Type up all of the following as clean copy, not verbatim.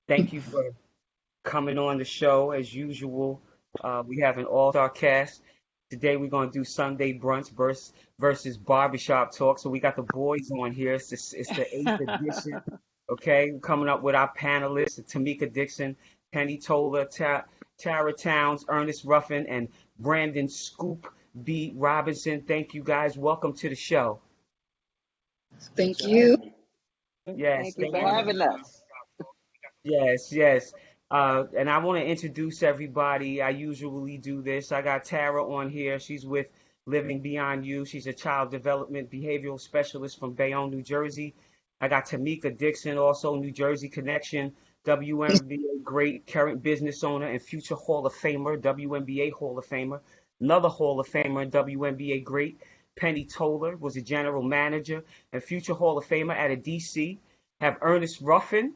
Thank you for coming on the show as usual. We have an all-star cast. Today we're going to do Sunday brunch versus barbershop talk. So we got the boys on here. It's the eighth edition. Okay, we're coming up with our panelists: Tamika Dixon, Penny Toller, Tara Towns, Ernest Ruffin, and Brandon Scoop B. Robinson. Thank you guys. Welcome to the show. Thank you. Yes, Thank you thank for you. having us. Yes, yes. And I want to introduce everybody. I usually do this. I got Tara on here. She's with Living Beyond You. She's a child development behavioral specialist from Bayonne, New Jersey. I got Tamika Dixon, also New Jersey connection, WNBA great, current business owner and future Hall of Famer, WNBA Hall of Famer, another Hall of Famer, WNBA great. Penny Toller was a general manager and future Hall of Famer at a DC. Have Ernest Ruffin,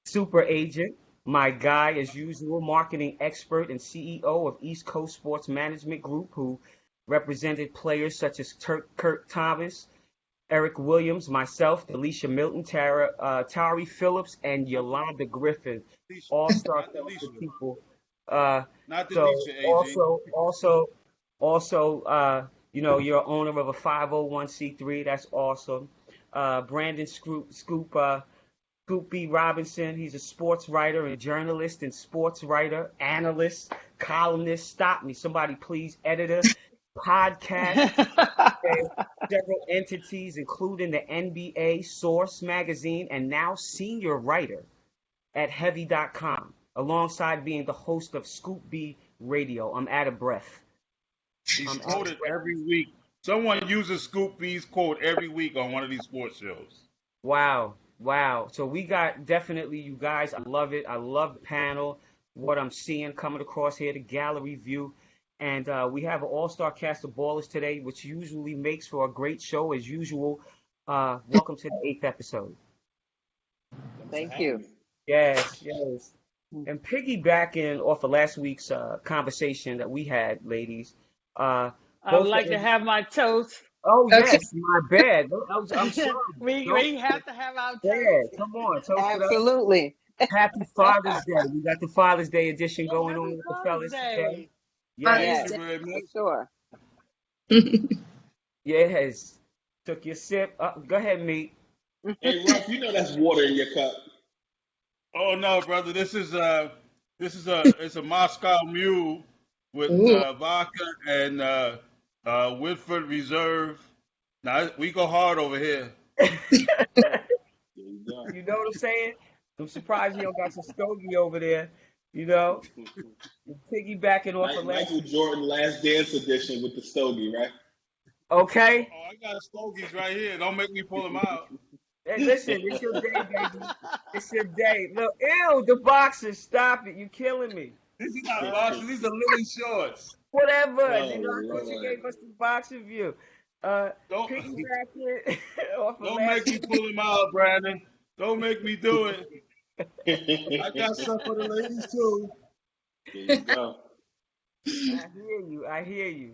super agent, my guy as usual, marketing expert and CEO of East Coast Sports Management Group, who represented players such as Kirk Thomas, Eric Williams, myself, Alicia Milton, Tari Phillips, and Yolanda Griffin, all-star Not Alicia. people. Uh, Not so Alicia, AG. also, you're owner of a 501c3. That's awesome. Brandon Scoop B. Robinson. He's a sports writer and journalist and sports writer, analyst, columnist. Stop me. Somebody please. Editor, podcast, several entities, including the NBA, Source Magazine, and now senior writer at Heavy.com, alongside being the host of Scoop B Radio. I'm out of breath. He's quoted every week. Someone uses Scoop B's quote every week on one of these sports shows. Wow. Wow. So we got definitely you guys. I love it. I love the panel, what I'm seeing coming across here, the gallery view. And we have an all-star cast of ballers today, which usually makes for a great show as usual. Welcome to the eighth episode. Thank you. Yes, yes. And piggybacking off of last week's conversation that we had, ladies. I would like to have my toast. Oh, Okay. yes, my bad. I'm sorry. We have to have our Yeah, toast. come on. Toast it up. Absolutely. Happy Father's Day. We got the Father's Day edition going on Happy with the Father's fellas today. Day. Yes, Yes, Very for much. sure. yes. Took your sip. Go ahead, meat. Hey, Ruff, you know that's water in your cup. Oh no, brother. It's a Moscow Mule with Ooh. vodka and Woodford Reserve. Now we go hard over here. There you go. You know what I'm saying? I'm surprised you don't got some stogie over there. You know, piggybacking off of last. Michael Jordan Last Dance edition with the stogie, right? Okay. Oh, I got stogies right here. Don't make me pull them out. Hey, listen, it's your day, baby. It's your day. Look, ew, the boxers, stop it. You killing me. These are not boxers. These are living shorts. Whatever. Oh, You know, I thought you Lord. gave us the boxer view. Don't Piggybacking off of don't last. make me pull them out, Brandon. Don't make me do it. I got stuff for the ladies too. There you go. I hear you. I hear you.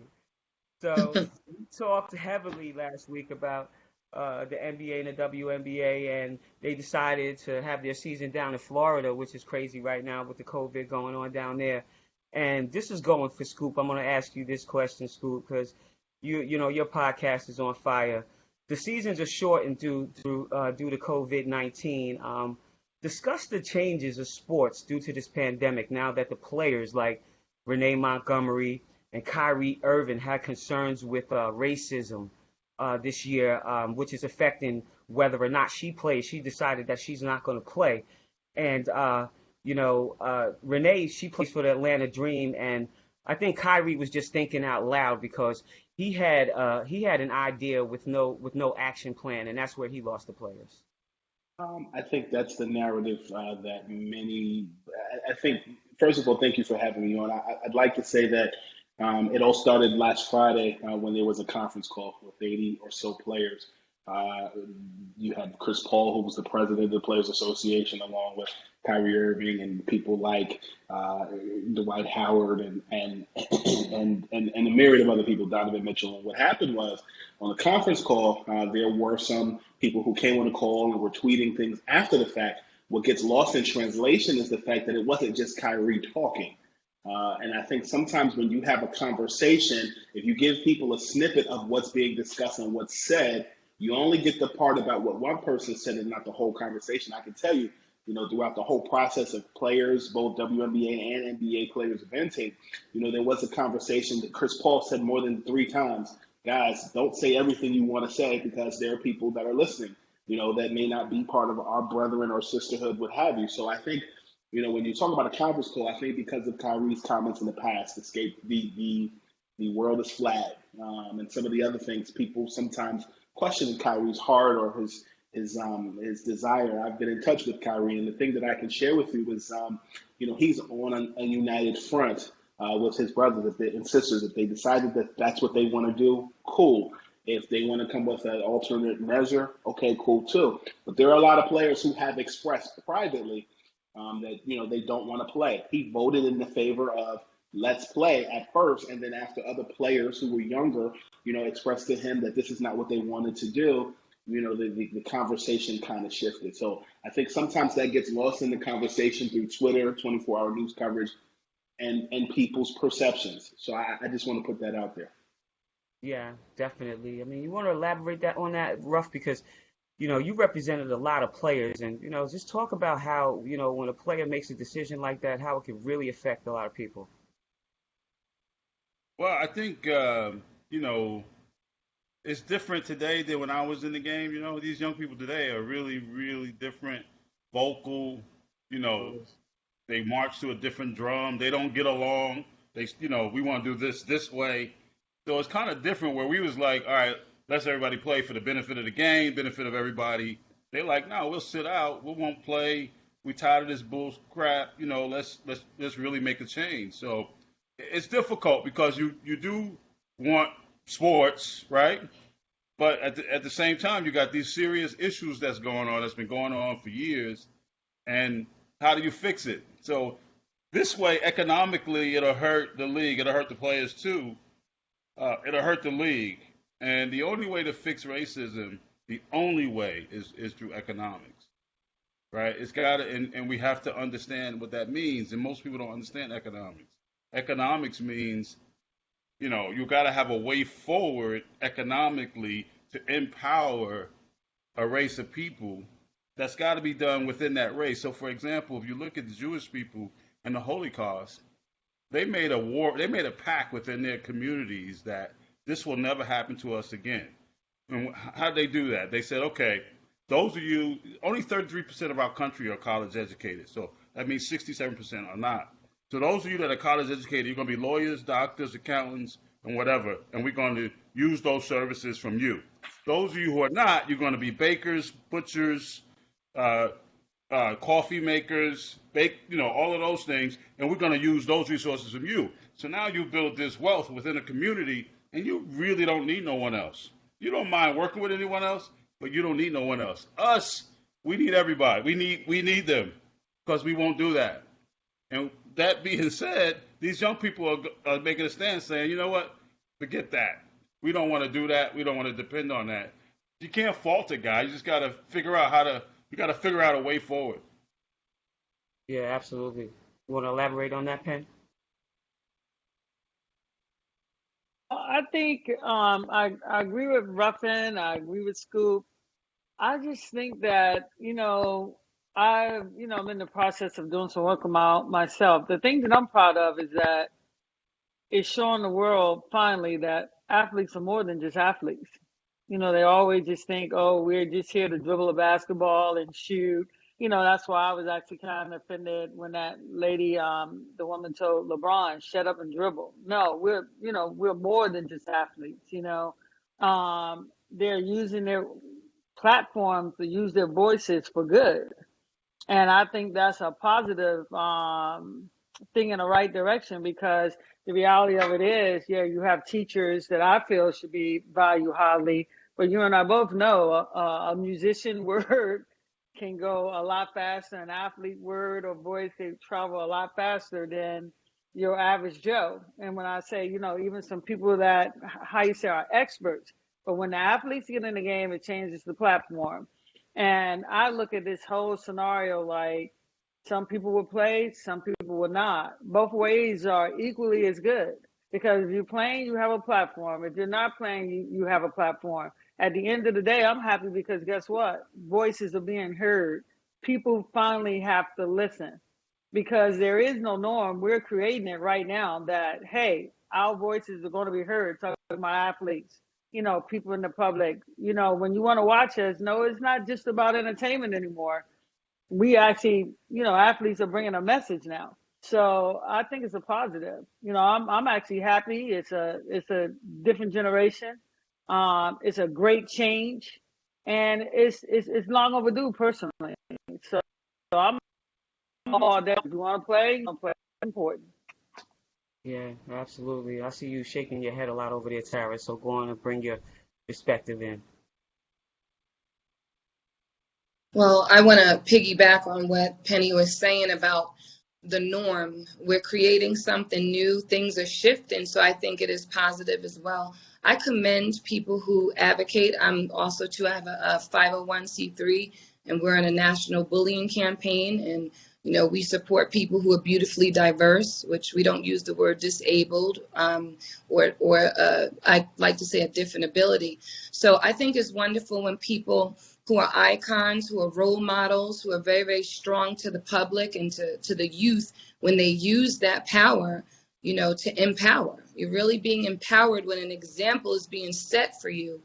So we talked heavily last week about the NBA and the WNBA, and they decided to have their season down in Florida, which is crazy right now with the COVID going on down there. And this is going for Scoop. I'm going to ask you this question, Scoop, because you know your podcast is on fire. The seasons are shortened due to COVID-19. Discuss the changes of sports due to this pandemic now that the players like Renee Montgomery and Kyrie Irving had concerns with racism this year, which is affecting whether or not she plays. She decided that she's not going to play. And, Renee, she plays for the Atlanta Dream. And I think Kyrie was just thinking out loud because he had an idea with no action plan. And that's where he lost the players. I think that's the narrative that many. I think, first of all, thank you for having me on. I'd like to say that it all started last Friday when there was a conference call with 80 or so players. You had Chris Paul, who was the president of the Players Association, along with Kyrie Irving and people like Dwight Howard and a myriad of other people, Donovan Mitchell. And what happened was on the conference call, there were some people who came on the call and were tweeting things after the fact what gets lost in translation is the fact that it wasn't just Kyrie talking. And I think sometimes when you have a conversation, if you give people a snippet of what's being discussed and what's said, you only get the part about what one person said and not the whole conversation. I can tell you, throughout the whole process of players, both WNBA and NBA players venting, there was a conversation that Chris Paul said more than 3 times, guys, don't say everything you want to say because there are people that are listening, that may not be part of our brethren or sisterhood, what have you. So I think, when you talk about a conference call, I think because of Kyrie's comments in the past, escape the world is flat, and some of the other things, people sometimes question Kyrie's heart or his desire. I've been in touch with Kyrie, and the thing that I can share with you is, he's on a united front with his brothers and sisters. If they decided that that's what they want to do, cool. If they want to come with an alternate measure, okay, cool too. But there are a lot of players who have expressed privately that they don't want to play. He voted in the favor of let's play at first, and then after other players who were younger, expressed to him that this is not what they wanted to do, the conversation kind of shifted. So I think sometimes that gets lost in the conversation through Twitter, 24-hour news coverage, and people's perceptions. So I just want to put that out there. Yeah, definitely. I mean, you want to elaborate on that, Ruff, because you represented a lot of players, and just talk about how when a player makes a decision like that, how it can really affect a lot of people. Well, I think it's different today than when I was in the game. These young people today are really, really different, vocal. You know, they march to a different drum. They don't get along. We want to do this way. So it's kind of different where we was like, all right, let's everybody play for the benefit of the game, benefit of everybody. They're like, no, we'll sit out. We won't play. We tired of this bull crap. Let's really make a change. So it's difficult because you do want sports, right? But at the same time, you got these serious issues that's been going on for years. And how do you fix it? So this way, economically, it'll hurt the league. It'll hurt the players too. It'll hurt the league. And the only way to fix racism, the only way is through economics, right? It's got to, and we have to understand what that means. And most people don't understand economics. Economics means, you got to have a way forward economically to empower a race of people. That's got to be done within that race. So, for example, if you look at the Jewish people and the Holocaust, they made a pact within their communities that this will never happen to us again. And how did they do that? They said, okay, those of you, only 33% of our country are college educated. So that means 67% are not. So those of you that are college educated, you're going to be lawyers, doctors, accountants, and whatever, and we're going to use those services from you. Those of you who are not, you're going to be bakers, butchers, coffee makers, all of those things, and we're going to use those resources from you. So now you build this wealth within a community, and you really don't need no one else. You don't mind working with anyone else, but you don't need no one else. Us, we need everybody. We need them because we won't do that. And that being said, these young people are making a stand saying, you know what, forget that. We don't want to do that. We don't want to depend on that. You can't fault a guy. You just got to figure out a way forward. Yeah, absolutely. You want to elaborate on that, Penn? I think I agree with Ruffin. I agree with Scoop. I just think that I'm in the process of doing some work myself. The thing that I'm proud of is that it's showing the world finally that athletes are more than just athletes. They always just think, oh, we're just here to dribble a basketball and shoot. That's why I was actually kind of offended when that lady, the woman told LeBron, shut up and dribble. No, we're more than just athletes, they're using their platforms to use their voices for good. And I think that's a positive thing in the right direction, because the reality of it is, yeah, you have teachers that I feel should be valued highly, but you and I both know a musician word can go a lot faster, an athlete word or voice can travel a lot faster than your average Joe. And when I say, even some people that, how you say, are experts, but when the athletes get in the game, it changes the platform. And I look at this whole scenario like some people will play, some people will not. Both ways are equally as good because if you're playing, you have a platform. If you're not playing, you have a platform. At the end of the day, I'm happy because guess what? Voices are being heard. People finally have to listen because there is no norm. We're creating it right now that, hey, our voices are going to be heard. Talking to my athletes, people in the public, when you want to watch us, no, it's not just about entertainment anymore. We actually, athletes are bringing a message now. So I think it's a positive. I'm actually happy. It's a different generation. It's a great change, and it's long overdue personally. So I'm all day. If you want to play, you want to play. It's important. Yeah, absolutely. I see you shaking your head a lot over there, Tara. So go on and bring your perspective in. Well, I want to piggyback on what Penny was saying about the norm. We're creating something new. Things are shifting, so I think it is positive as well. I commend people who advocate. I'm also too. I have a 501c3, and we're in a national bullying campaign, and we support people who are beautifully diverse, which we don't use the word disabled, or I like to say a different ability. So I think it's wonderful when people who are icons, who are role models, who are very, very strong to the public and to the youth, when they use that power, to empower. You're really being empowered when an example is being set for you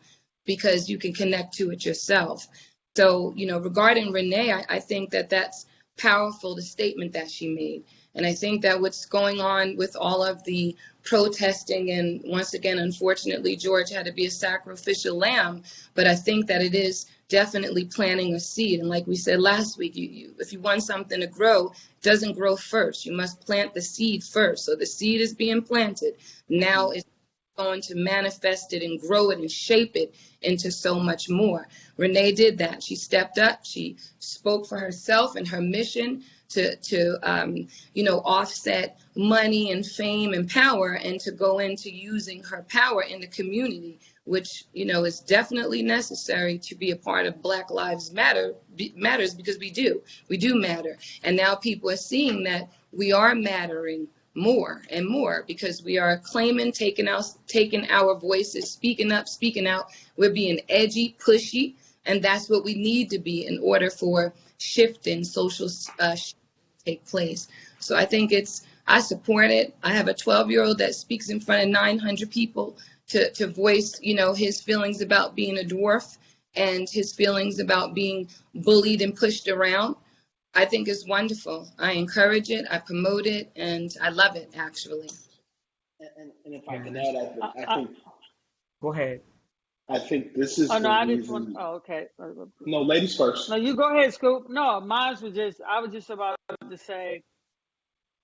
because you can connect to it yourself. So, regarding Renee, I think that that's powerful, the statement that she made. And I think that what's going on with all of the protesting, and once again, unfortunately, George had to be a sacrificial lamb, but I think that it is definitely planting a seed. And like we said last week, if you want something to grow, it doesn't grow first. You must plant the seed first. So the seed is being planted. Now it's going to manifest it and grow it and shape it into so much more. Renee did that. She stepped up. She spoke for herself and her mission to offset money and fame and power, and to go into using her power in the community, which, is definitely necessary to be a part of Black Lives Matters, because we do matter. And now people are seeing that we are mattering more and more because we are claiming, taking our voices, speaking up, speaking out. We're being edgy, pushy, and that's what we need to be in order for shifting social take place. So I think I support it. I have a 12-year-old that speaks in front of 900 people to voice, his feelings about being a dwarf and his feelings about being bullied and pushed around. I think it's wonderful. I encourage it, I promote it, and I love it, actually. And if I Yeah. can add, I think Go ahead. I think this is Oh no, the I just want. reason. Oh, okay. No, ladies first. No, you go ahead, Scoop. No, mine was just. I was just about to say,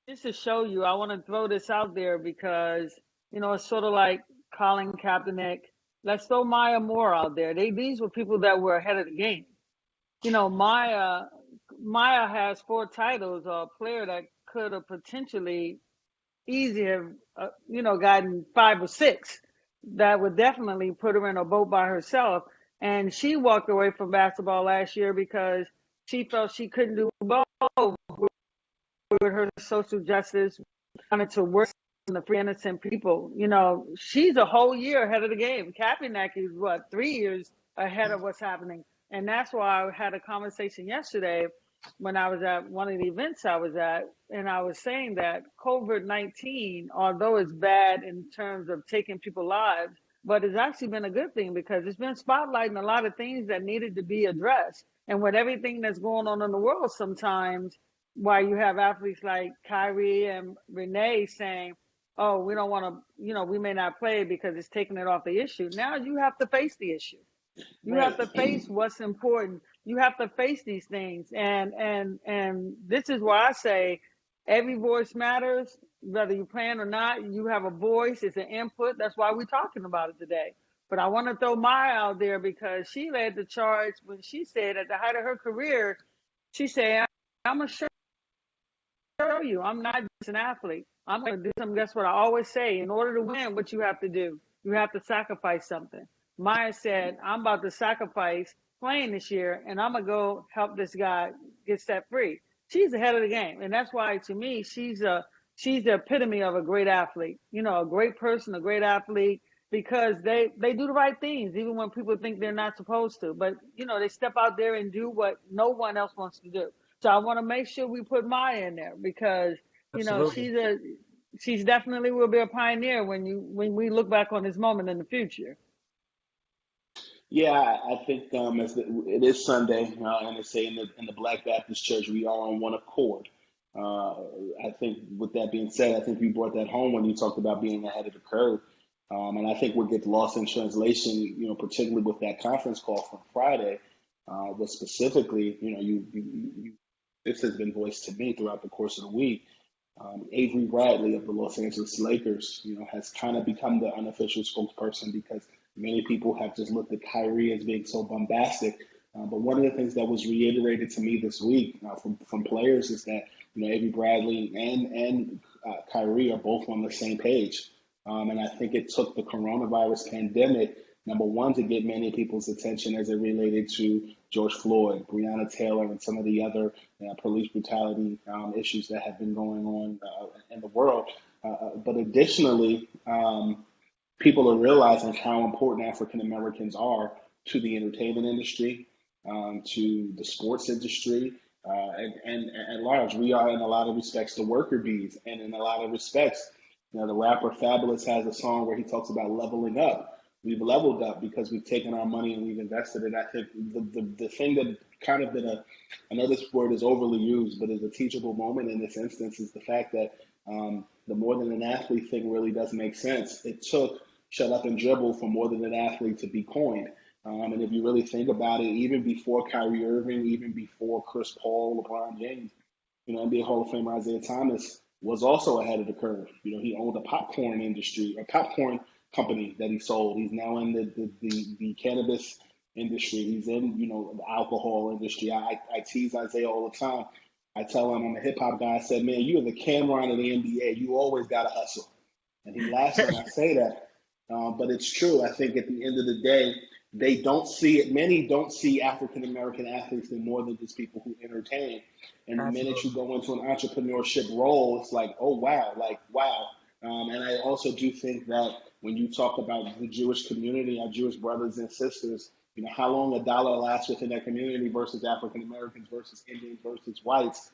just to show you. I want to throw this out there because it's sort of like Colin Kaepernick. Let's throw Maya Moore out there. These were people that were ahead of the game. Maya has 4 titles. A player that could have potentially easy have gotten 5 or 6 that would definitely put her in a boat by herself. And she walked away from basketball last year because she felt she couldn't do both with her social justice, wanted to work on the free innocent people. She's a whole year ahead of the game. Kaepernick is 3 years ahead of what's happening. And that's why I had a conversation yesterday when I was at one of the events I was at, and I was saying that COVID-19, although it's bad in terms of taking people's lives, but it's actually been a good thing because it's been spotlighting a lot of things that needed to be addressed. And with everything that's going on in the world sometimes, why you have athletes like Kyrie and Renee saying, oh, we don't want to, we may not play because it's taking it off the issue. Now you have to face the issue. You have to face what's important. You have to face these things. And this is why I say every voice matters, whether you're playing or not. You have a voice, it's an input. That's why we're talking about it today. But I want to throw Maya out there because she led the charge when she said at the height of her career, she said, I'm going to show you I'm not just an athlete. I'm going to do something. That's what I always say. In order to win, what you have to do, you have to sacrifice something. Maya said, I'm about to sacrifice playing this year, and I'm gonna go help this guy get set free. She's ahead of the game, and that's why to me she's the epitome of a great athlete. You know, a great person, a great athlete, because they do the right things even when people think they're not supposed to. But you know, they step out there and do what no one else wants to do. So I want to make sure we put Maya in there because you know Absolutely. she's definitely will be a pioneer when we look back on this moment in the future. Yeah, I think it is Sunday, and they say in the Black Baptist Church we are on one accord. Uh, I think with that being said, I think you brought that home when you talked about being ahead of the curve, and I think what gets lost in translation, you know, particularly with that conference call from Friday, was specifically, you know, you this has been voiced to me throughout the course of the week. Avery Bradley of the Los Angeles Lakers, you know, has kind of become the unofficial spokesperson because many people have just looked at Kyrie as being so bombastic. But one of the things that was reiterated to me this week from players is that you know Avery Bradley and Kyrie are both on the same page, and I think it took the coronavirus pandemic, number one, to get many people's attention as it related to George Floyd, Breonna Taylor, and some of the other police brutality issues that have been going on in the world. But additionally, people are realizing how important African Americans are to the entertainment industry, to the sports industry, and at large. We are, in a lot of respects, the worker bees, and in a lot of respects, you know, the rapper Fabulous has a song where he talks about leveling up. We've leveled up because we've taken our money and we've invested it. I think the thing that kind of been I know this word is overly used, but is a teachable moment in this instance is the fact that the more than an athlete thing really does make sense. It took shut up and dribble for more than an athlete to be coined. And if you really think about it, even before Kyrie Irving, even before Chris Paul, LeBron James, you know, NBA Hall of Famer Isaiah Thomas was also ahead of the curve. You know, he owned a popcorn industry, a popcorn company that he sold. He's now in the cannabis industry. He's in, you know, the alcohol industry. I tease Isaiah all the time. I tell him I'm a hip hop guy. I said, man, you're the Cameron of the NBA. You always got to hustle. And he laughs when I say that. But it's true. I think at the end of the day, they don't see it. Many don't see African American athletes as more than just people who entertain. And the minute you Absolutely. go into an entrepreneurship role, it's like, oh wow, like wow. And I also do think that when you talk about the Jewish community, our Jewish brothers and sisters, you know, how long a dollar lasts within that community versus African Americans versus Indians versus whites,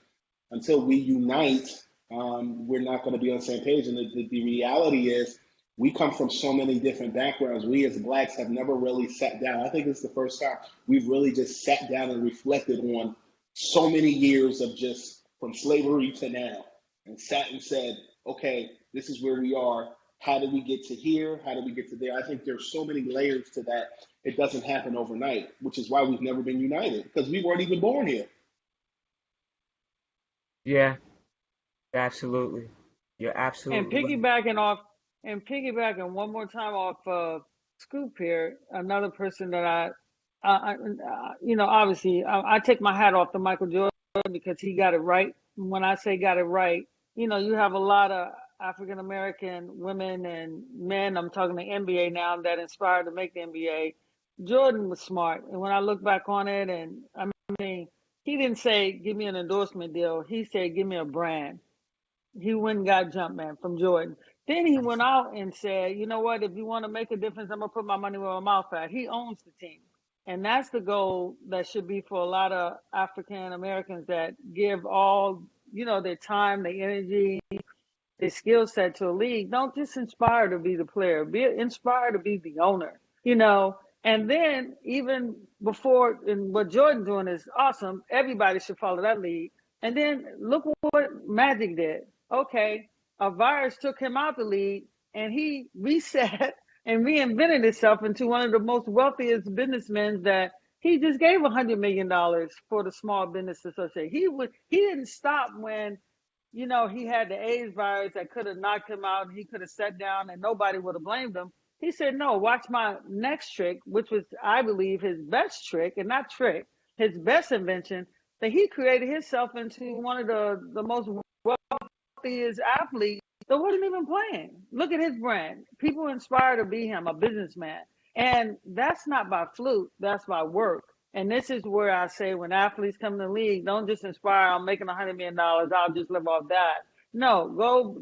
until we unite, we're not going to be on the same page. And the reality is, we come from so many different backgrounds. We as blacks have never really sat down. I think it's the first time we've really just sat down and reflected on so many years of just from slavery to now and sat and said, okay, this is where we are. How did we get to here? How did we get to there? I think there's so many layers to that. It doesn't happen overnight, which is why we've never been united because we weren't even born here. Yeah, absolutely. You're And absolutely right. piggybacking off, and piggybacking one more time off Scoop here, another person that you know, obviously, I take my hat off to Michael Jordan because he got it right. When I say got it right, you know, you have a lot of African American women and men. I'm talking the NBA now that inspired to make the NBA. Jordan was smart, and when I look back on it, and I mean, he didn't say give me an endorsement deal. He said give me a brand. He went and got Jumpman from Jordan. Then he went out and said, you know what, if you want to make a difference, I'm going to put my money where my mouth at. He owns the team. And that's the goal that should be for a lot of African Americans that give all, you know, their time, their energy, their skill set to a league. Don't just inspire to be the player. Be inspired to be the owner, you know. And then even before, and what Jordan doing is awesome. Everybody should follow that lead. And then look what Magic did. Okay, a virus took him out the league, and he reset and reinvented himself into one of the most wealthiest businessmen that he just gave $100 million for the Small Business Association. He didn't stop when you know, he had the AIDS virus that could have knocked him out. He could have sat down and nobody would have blamed him. He said, no, watch my next trick, which was, I believe, his best trick, and not trick, his best invention, that he created himself into one of the most wealthiest athletes that wasn't even playing. Look at his brand. People inspire to be him, a businessman. And that's not by fluke, that's by work. And this is where I say when athletes come to the league, don't just inspire, I'm making $100 million, I'll just live off that. No,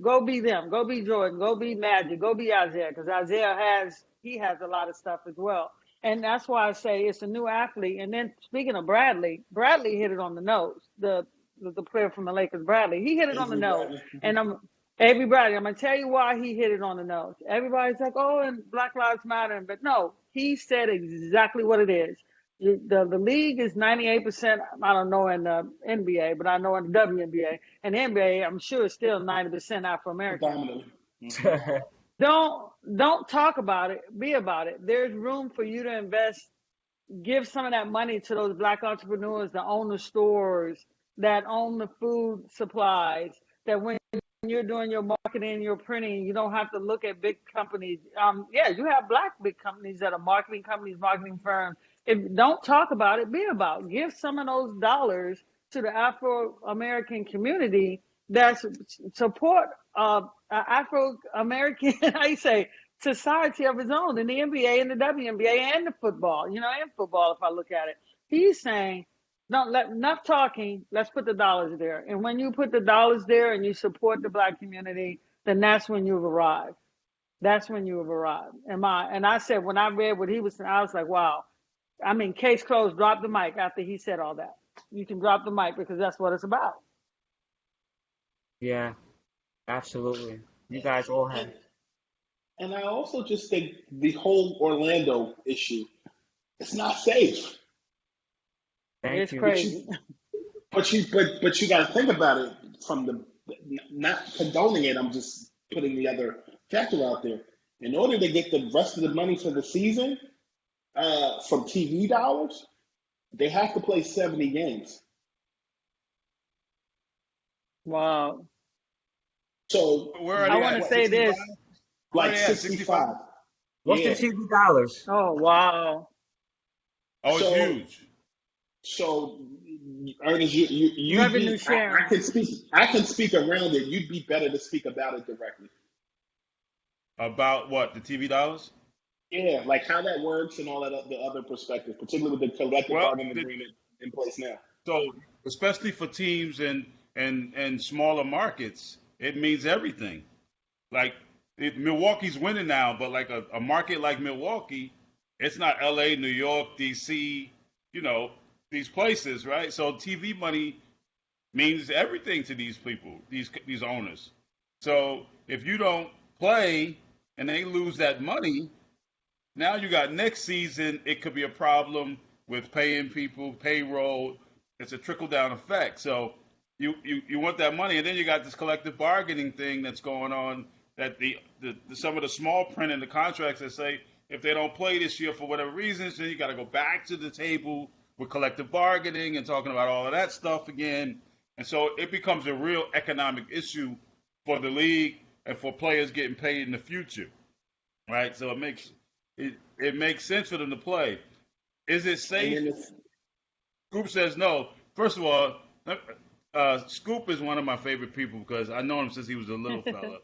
go be them. Go be Jordan. Go be Magic. Go be Isaiah, because Isaiah has a lot of stuff as well. And that's why I say it's a new athlete. And then speaking of Bradley hit it on the nose. The player from the Lakers, Bradley, he hit it on the Avery nose. Bradley. And Avery Bradley, I'm gonna tell you why he hit it on the nose. Everybody's like, oh, and Black Lives Matter, but no, he said exactly what it is. The league is 98%. I don't know in the NBA, but I know in the WNBA and the NBA, I'm sure it's still 90% Afro American. Predominantly. Mm-hmm. Don't talk about it. Be about it. There's room for you to invest. Give some of that money to those Black entrepreneurs that own the stores, that own the food supplies. That when you're doing your marketing, your printing, you don't have to look at big companies. Yeah, you have Black big companies that are marketing companies, marketing firms. If don't talk about it, be about. Give some of those dollars to the Afro American community that support Afro American. How you say society of his own in the NBA and the WNBA and the football. And football. If I look at it, he's saying, don't let enough talking. Let's put the dollars there. And when you put the dollars there and you support the Black community, then that's when you've arrived. That's when you have arrived. And I said, when I read what he was saying, I was like, wow. I mean, case closed. Drop the mic after he said all that. You can drop the mic because that's what it's about. Yeah, absolutely. You guys all have. And I also just think the whole Orlando issue, it's not safe. Thank It's you. crazy. But you got to think about it from the not condoning it. I'm just putting the other factor out there. In order to get the rest of the money for the season from TV dollars, they have to play 70 games. Wow. So Where are I they want at? to say 65? this. Where are like they at? 65. What's Yeah. the TV dollars? Oh, wow. Oh, it's So huge. so Ernest, you'd Revenue be sharing. I can speak around it. You'd be better to speak about it directly. About what? The TV dollars? Yeah, like how that works and all that the other perspectives, particularly with the collective Well, bargaining agreement in place now. so especially for teams and smaller markets, it means everything. Like Milwaukee's winning now, but like a market like Milwaukee, it's not LA, New York, DC, these places, right? So TV money means everything to these people, these owners. So if you don't play and they lose that money, now you got next season, it could be a problem with paying people, payroll. It's a trickle down effect. So you want that money, and then you got this collective bargaining thing that's going on. That the some of the small print in the contracts that say if they don't play this year for whatever reasons, then you got to go back to the table with collective bargaining and talking about all of that stuff again. And so it becomes a real economic issue for the league and for players getting paid in the future, right? So it makes sense for them to play. Is it safe? And then Scoop says no. First of all, Scoop is one of my favorite people because I know him since he was a little fella.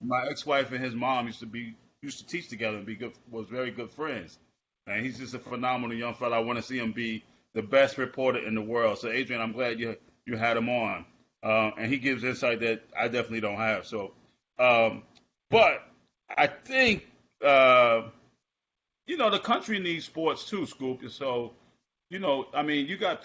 My ex-wife and his mom used to teach together and was very good friends. And he's just a phenomenal young fella. I want to see him be the best reporter in the world. So Adrian, I'm glad you had him on, and he gives insight that I definitely don't have. So, but I think the country needs sports too, Scoop. So, I mean, you got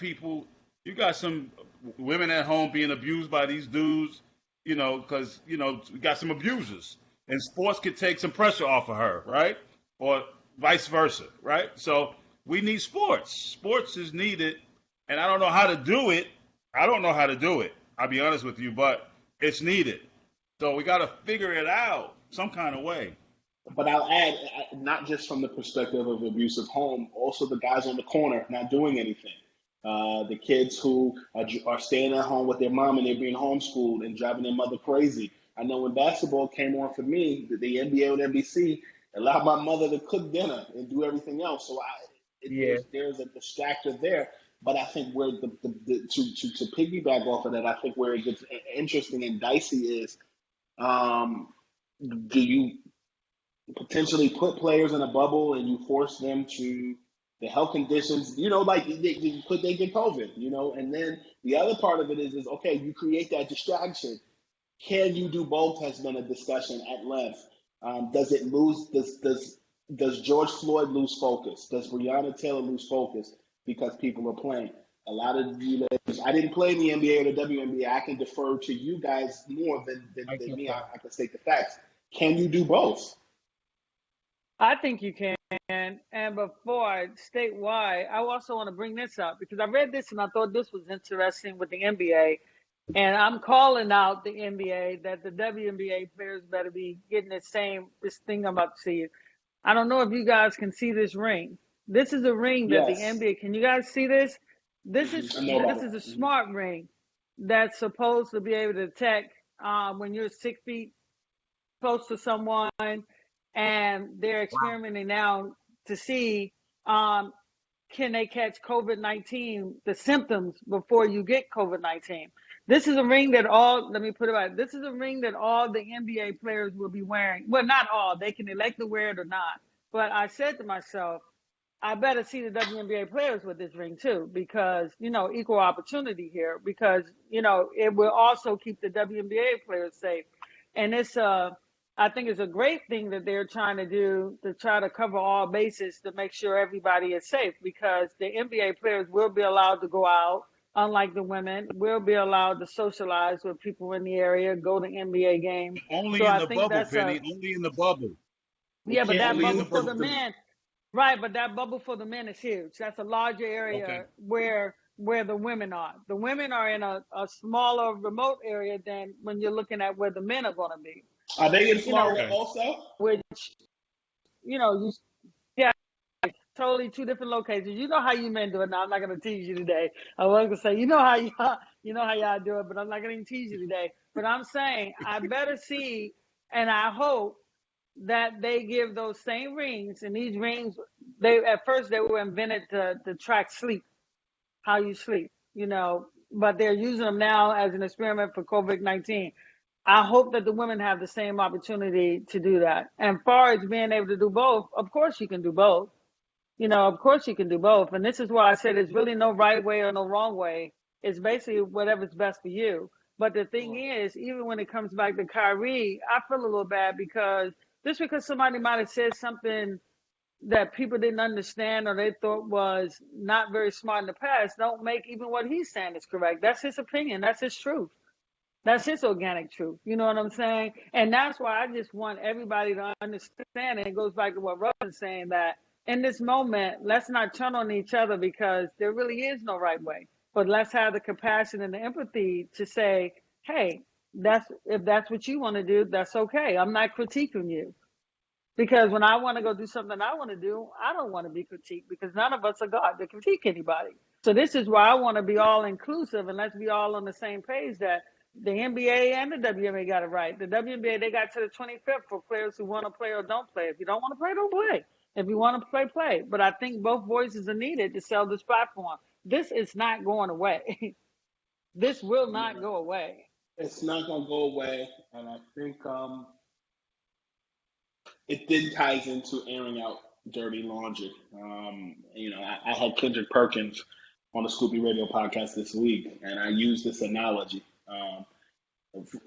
some women at home being abused by these dudes, because, we got some abusers. And sports could take some pressure off of her, right? Or vice versa, right? So we need sports. Sports is needed, and I don't know how to do it. I'll be honest with you, but it's needed. So we got to figure it out some kind of way. But I'll add, not just from the perspective of abusive home, also the guys on the corner not doing anything. The kids who are staying at home with their mom and they're being homeschooled and driving their mother crazy. I know when basketball came on for me, the NBA and NBC allowed my mother to cook dinner and do everything else. So there's a distractor there. But I think where to piggyback off of that, I think where it gets interesting and dicey is, do you potentially put players in a bubble and you force them to the health conditions, like could they get COVID, and then the other part of it is okay, you create that distraction. Can you do both has been a discussion at length. Does it lose? Does George Floyd lose focus? Does Breonna Taylor lose focus because people are playing? A lot of you ladies, I didn't play in the NBA or the WNBA. I can defer to you guys more than me. I can state the facts. Can you do both? I think you can. And before I state why, I also want to bring this up because I read this and I thought this was interesting with the NBA. And I'm calling out the NBA that the WNBA players better be getting this thing I'm about to see. I don't know if you guys can see this ring. This is a ring that the Yes. NBA, can you guys see this? This I know about is a it. smart ring that's supposed to be able to detect when you're 6 feet close to someone, and they're experimenting now to see can they catch COVID-19, the symptoms before you get COVID-19. This is a ring that let me put it right. This is a ring that all the NBA players will be wearing. Well, not all. They can elect to wear it or not. But I said to myself, I better see the WNBA players with this ring too, because, equal opportunity here, because, it will also keep the WNBA players safe. And I think it's a great thing that they're trying to do to try to cover all bases to make sure everybody is safe, because the NBA players will be allowed to go out, unlike the women, will be allowed to socialize with people in the area, go to NBA games. Only So in I the think bubble, that's Penny. Only in the bubble. yeah, but Can't that Only in bubble the for leave the bubble. men, right? But that bubble for the men is huge. That's a larger Okay. area where the women are. The women are in a smaller, remote area than when you're looking at where the men are going to be. Are they in You know, Florida Okay. also? which you yeah, totally two different locations. You know how you men do it. Now I'm not going to tease you today. I was going to say you know how y'all do it, but I'm not going to tease you today. But I'm saying I better see, and I hope that they give those same rings, and these rings, they at first they were invented to track sleep, how you sleep, but they're using them now as an experiment for COVID-19. I hope that the women have the same opportunity to do that. And far as being able to do both, of course you can do both. Of course you can do both. And this is why I said there's really no right way or no wrong way. It's basically whatever's best for you. But the thing is, even when it comes back to Kyrie, I feel a little bad because just because somebody might have said something that people didn't understand or they thought was not very smart in the past, don't make even what he's saying is correct. That's his opinion. That's his truth. That's his organic truth. You know what I'm saying? And that's why I just want everybody to understand. And it goes back to what Ruffin's saying, that in this moment, let's not turn on each other because there really is no right way. But let's have the compassion and the empathy to say, hey, if that's what you want to do, that's okay. I'm not critiquing you. Because when I want to go do something I want to do, I don't want to be critiqued because none of us are God to critique anybody. So this is why I want to be all inclusive and let's be all on the same page that the NBA and the WNBA got it right. The WNBA, they got to the 25th for players who want to play or don't play. If you don't want to play, don't play. If you want to play, play. But I think both voices are needed to sell this platform. This is not going away. This will not go away. It's not going to go away, and I think it then ties into airing out dirty laundry. I had Kendrick Perkins on the Scoopy Radio podcast this week, and I used this analogy.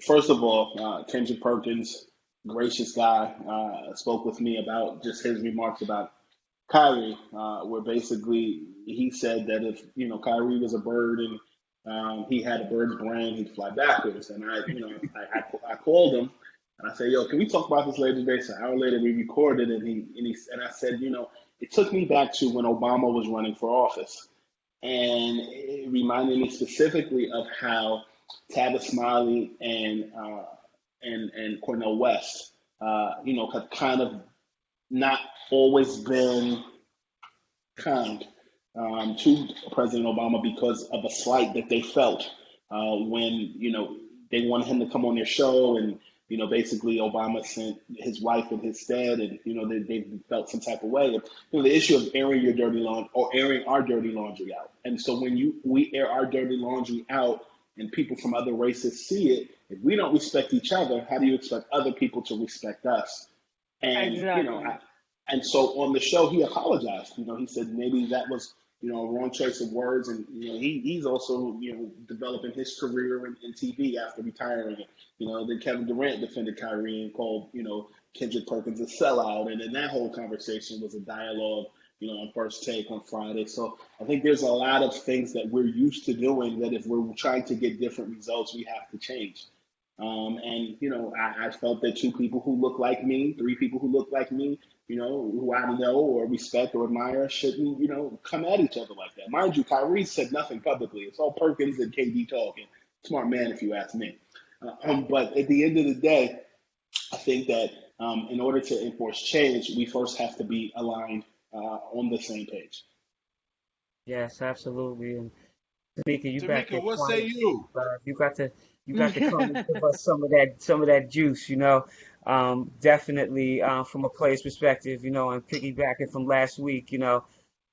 First of all, Kendrick Perkins, gracious guy, spoke with me about just his remarks about Kyrie, where basically he said that if Kyrie was a bird and he had a bird's brain, he'd fly backwards. And I called him and I said, "Yo, can we talk about this later today?" So an hour later we recorded, and I said, it took me back to when Obama was running for office, and it reminded me specifically of how Tavis Smiley and Cornel West, have kind of not always been kind to President Obama because of a slight that they felt when they wanted him to come on their show, and basically Obama sent his wife in his stead, and they felt some type of way. And, the issue of airing your dirty laundry or airing our dirty laundry out, and so when we air our dirty laundry out and people from other races see it, if we don't respect each other, how do you expect other people to respect us? And Exactly. And so on the show, he apologized. He said maybe that was, a wrong choice of words. And, he's also, developing his career in TV after retiring. Then Kevin Durant defended Kyrie and called, Kendrick Perkins a sellout. And then that whole conversation was a dialogue, on First Take on Friday. So I think there's a lot of things that we're used to doing that if we're trying to get different results, we have to change. And I felt that two people who look like me, three people who look like me, who I know or respect or admire, shouldn't, come at each other like that. Mind you, Kyrie said nothing publicly. It's all Perkins and KD talking. Smart man, if you ask me. But at the end of the day, I think that in order to enforce change, we first have to be aligned on the same page. Yes, absolutely. And Tamika, you back there Tamika, what say quiet. you? You got to come and give us some of that juice, definitely from a player's perspective, and piggybacking from last week,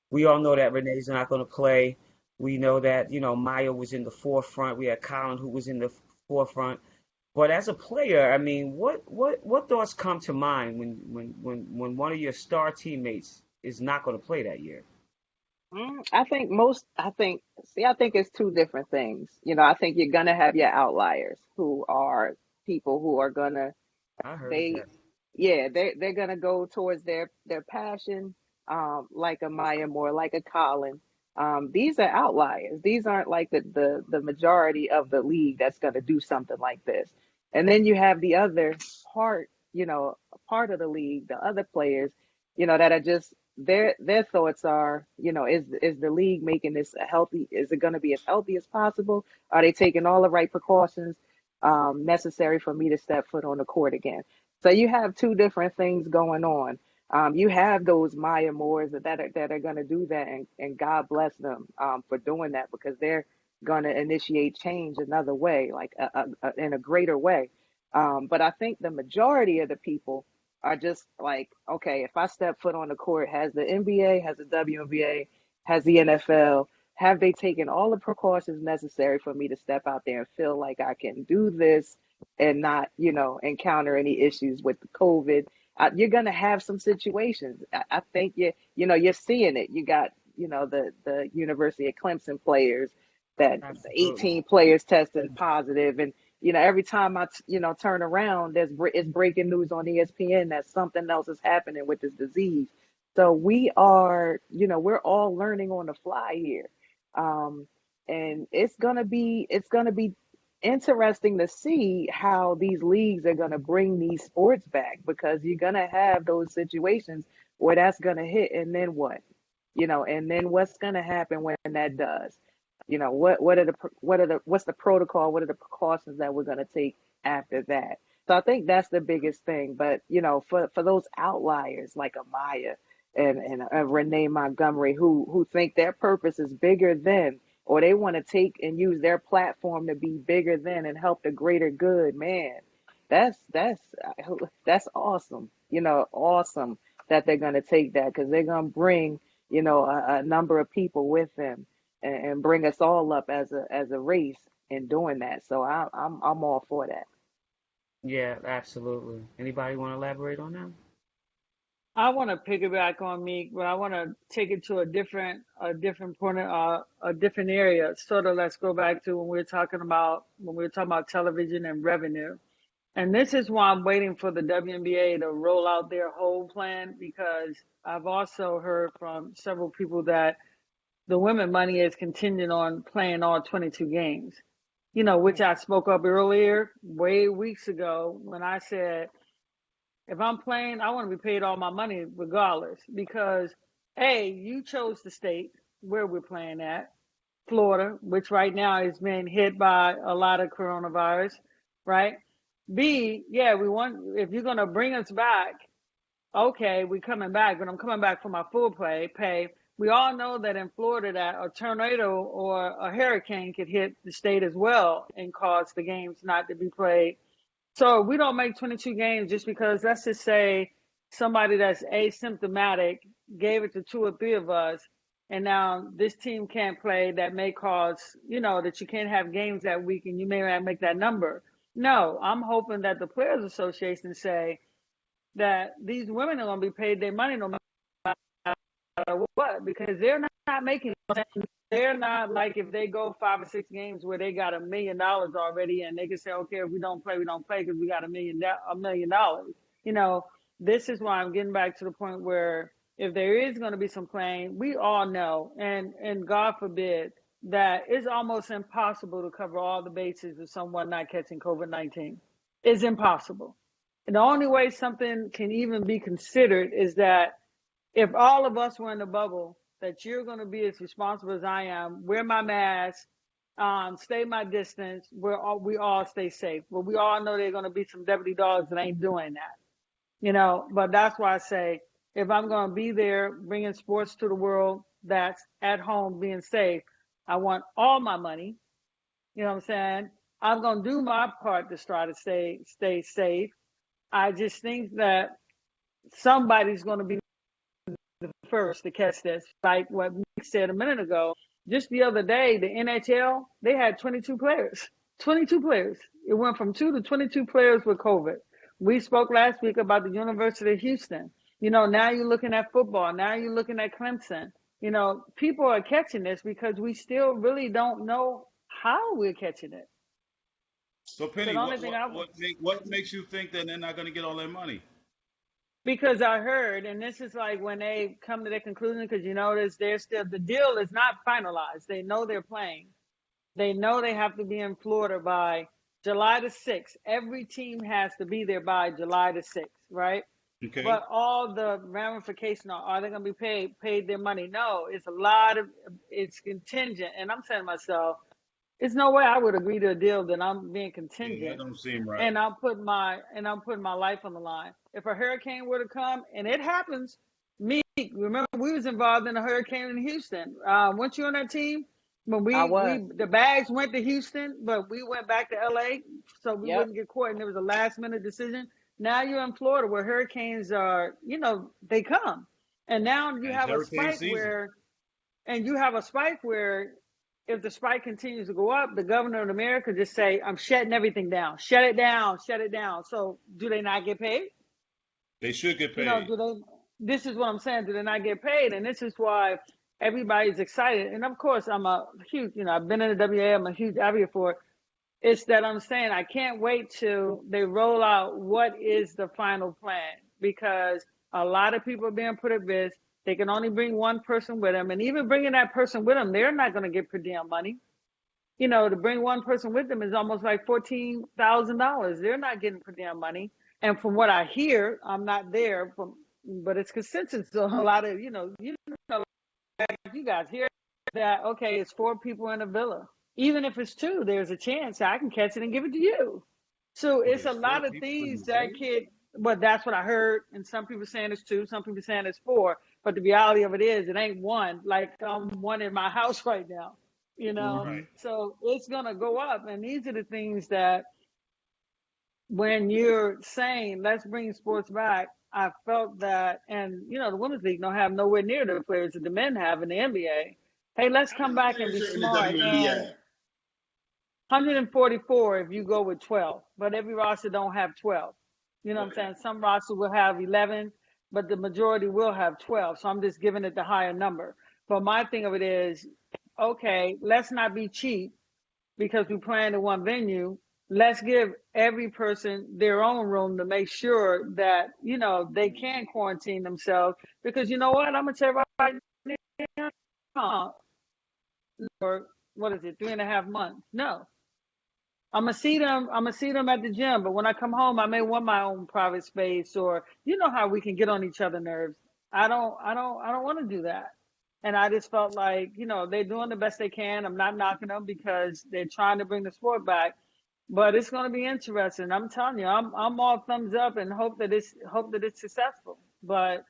we all know that Renee's not going to play. We know that, Maya was in the forefront. We had Colin who was in the forefront. But as a player, I mean, what thoughts come to mind when one of your star teammates is not going to play that year? I think it's two different things. I think you're gonna have your outliers who are people who are gonna I heard they that. yeah, they're gonna go towards their passion, like a Maya Moore, like a Colin. These are outliers. These aren't like the majority of the league that's gonna do something like this. And then you have the other part, part of the league, the other players, that are just their thoughts are, is the league making this a healthy? Is it gonna be as healthy as possible? Are they taking all the right precautions necessary for me to step foot on the court again? So you have two different things going on. You have those Maya Moores that are going to do that, and God bless them for doing that because they're going to initiate change another way, like in a greater way. But I think the majority of the people are just like, okay, if I step foot on the court, has the NBA, has the WNBA, has the NFL, have they taken all the precautions necessary for me to step out there and feel like I can do this and not, encounter any issues with the COVID? You're gonna have some situations. I think you're seeing it. You got, the University of Clemson players that the Absolutely. 18 players testing positive, and every time I turn around, it's breaking news on ESPN that something else is happening with this disease. So we're all learning on the fly here, um, and it's gonna be interesting to see how these leagues are going to bring these sports back because you're going to have those situations where that's going to hit and then what, and then what's going to happen when that does, what's the protocol, what are the precautions that we're going to take after that. So I think that's the biggest thing. But for those outliers like Amaya and Renee Montgomery who think their purpose is bigger than, or they want to take and use their platform to be bigger than and help the greater good, man, that's that's that's awesome. Awesome that they're going to take that because they're going to bring a number of people with them and bring us all up as a race in doing that. So I'm all for that. Yeah, absolutely. Anybody want to elaborate on that? I want to piggyback on Meek, but I want to take it to a different point, a different area. Sort of, let's go back to when we were talking about television and revenue. And this is why I'm waiting for the WNBA to roll out their whole plan because I've also heard from several people that the women money is contingent on playing all 22 games. Which I spoke up earlier, way weeks ago, when I said if I'm playing, I want to be paid all my money regardless because A, you chose the state where we're playing at, Florida, which right now is being hit by a lot of coronavirus, right? B, yeah, we want, if you're going to bring us back, okay, we're coming back, but I'm coming back for my full pay. We all know that in Florida that a tornado or a hurricane could hit the state as well and cause the games not to be played. So we don't make 22 games just because, let's just say somebody that's asymptomatic gave it to two or three of us, and now this team can't play. That may cause, that you can't have games that week and you may not make that number. No, I'm hoping that the Players Association say, that these women are going to be paid their money no matter what, because they're not making. They're not like if they go 5 or 6 games where they got $1 million already, and they can say, okay, if we don't play, we don't play because we got $1 million. You know, this is why I'm getting back to the point where if there is going to be some playing, we all know, and God forbid, that it's almost impossible to cover all the bases of someone not catching COVID-19. It's impossible. And the only way something can even be considered is that if all of us were in the bubble, that you're going to be as responsible as I am, wear my mask, stay my distance, we all stay safe. But we all know there are going to be some deputy dogs that ain't doing that, you know. But that's why I say, if I'm going to be there bringing sports to the world that's at home being safe, I want all my money. You know what I'm saying? I'm going to do my part to try to stay safe. I just think that somebody's going to be the first to catch this. Like what Nick said a minute ago, just the other day, the NHL, they had 22 players. 22 players. It went from 2 to 22 players with COVID. We spoke last week about the University of Houston. You know, now you're looking at football. Now you're looking at Clemson. You know, people are catching this because we still really don't know how we're catching it. So So Penny, the only thing what makes you think that they're not going to get all their money? because I heard, and this is like when they come to their conclusion, because you notice they're still, the deal is not finalized. They know they're playing. They know they have to be in Florida by July the 6th. Every team has to be there by July the 6th, right? Okay. But all the ramifications are they going to be paid their money? No, it's contingent. And I'm saying to myself, there's no way I would agree to a deal that I'm being Yeah, that contingent don't seem right. and I'm putting my life on the line. If a hurricane were to come, and it happens, remember we was involved in a hurricane in Houston. Weren't you on that team? When I was. the bags went to Houston, but we went back to LA so we Yep. wouldn't get caught, and it was a last minute decision. Now you're in Florida where hurricanes are, you know, they come. And now And it's hurricane season. you have a spike where if the spike continues to go up, the governor of America just say, I'm shutting everything down. Shut it down. Shut it down. So do they not get paid? They should get You know, paid. this is what I'm saying. Do they not get paid? And this is why everybody's excited. And of course, I'm a huge, you know, I've been in the WA. I'm a huge advocate for it. It's that I'm saying I can't wait till they roll out what is the final plan, because a lot of people are being put at risk. They can only bring one person with them. And even bringing that person with them, they're not going to get per diem money. You know, to bring one person with them is almost like $14,000. They're not getting per diem money. And from what I hear, I'm not there, but it's consensus. So a lot of, like you guys hear that, okay, it's 4 people in a villa. Even if it's 2, there's a chance I can catch it and give it to you. So Well, it's a there's four lot of people in things the that village. kid, but that's what I heard. And some people saying it's 2, some people saying it's 4. But the reality of it is, it ain't 1. Like I'm 1 in my house right now, you know? Hmm. Right. So it's going to go up. And these are the things that when you're saying, let's bring sports back, I felt that, and you know, the women's league don't have nowhere near the players that the men have in the NBA. Hey, let's How come many back and players be are in the smart. And WNBA? 144 if you go with 12, but every roster don't have 12. You know what I'm Okay. saying? Some roster will have 11, but the majority will have 12. So I'm just giving it the higher number. But my thing of it is, okay, let's not be cheap because we're playing in one venue. Let's give every person their own room to make sure that, you know, they can quarantine themselves. Because you know what? I'm going to tell you right now, or what is it, 3.5 months? No. I'm gonna see them. I'm gonna see them at the gym, but when I come home, I may want my own private space, or you know how we can get on each other's nerves. I don't want to do that. And I just felt like, you know, they're doing the best they can. I'm not knocking them because they're trying to bring the sport back, but it's going to be interesting. I'm telling you, I'm all thumbs up and hope that it's successful. But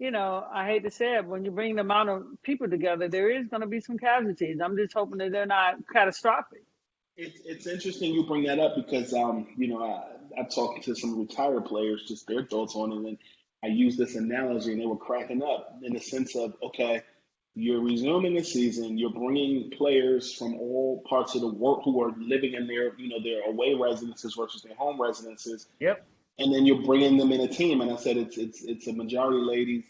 you know, I hate to say it, when you bring the amount of people together, there is going to be some casualties. I'm just hoping that they're not catastrophic. It's interesting you bring that up because I talked to some retired players, just their thoughts on it, and I used this analogy, and they were cracking up in the sense of, okay, you're resuming the season, you're bringing players from all parts of the world who are living in their away residences versus their home residences. Yep. and then you're bringing them in a team. And I said it's a majority ladies,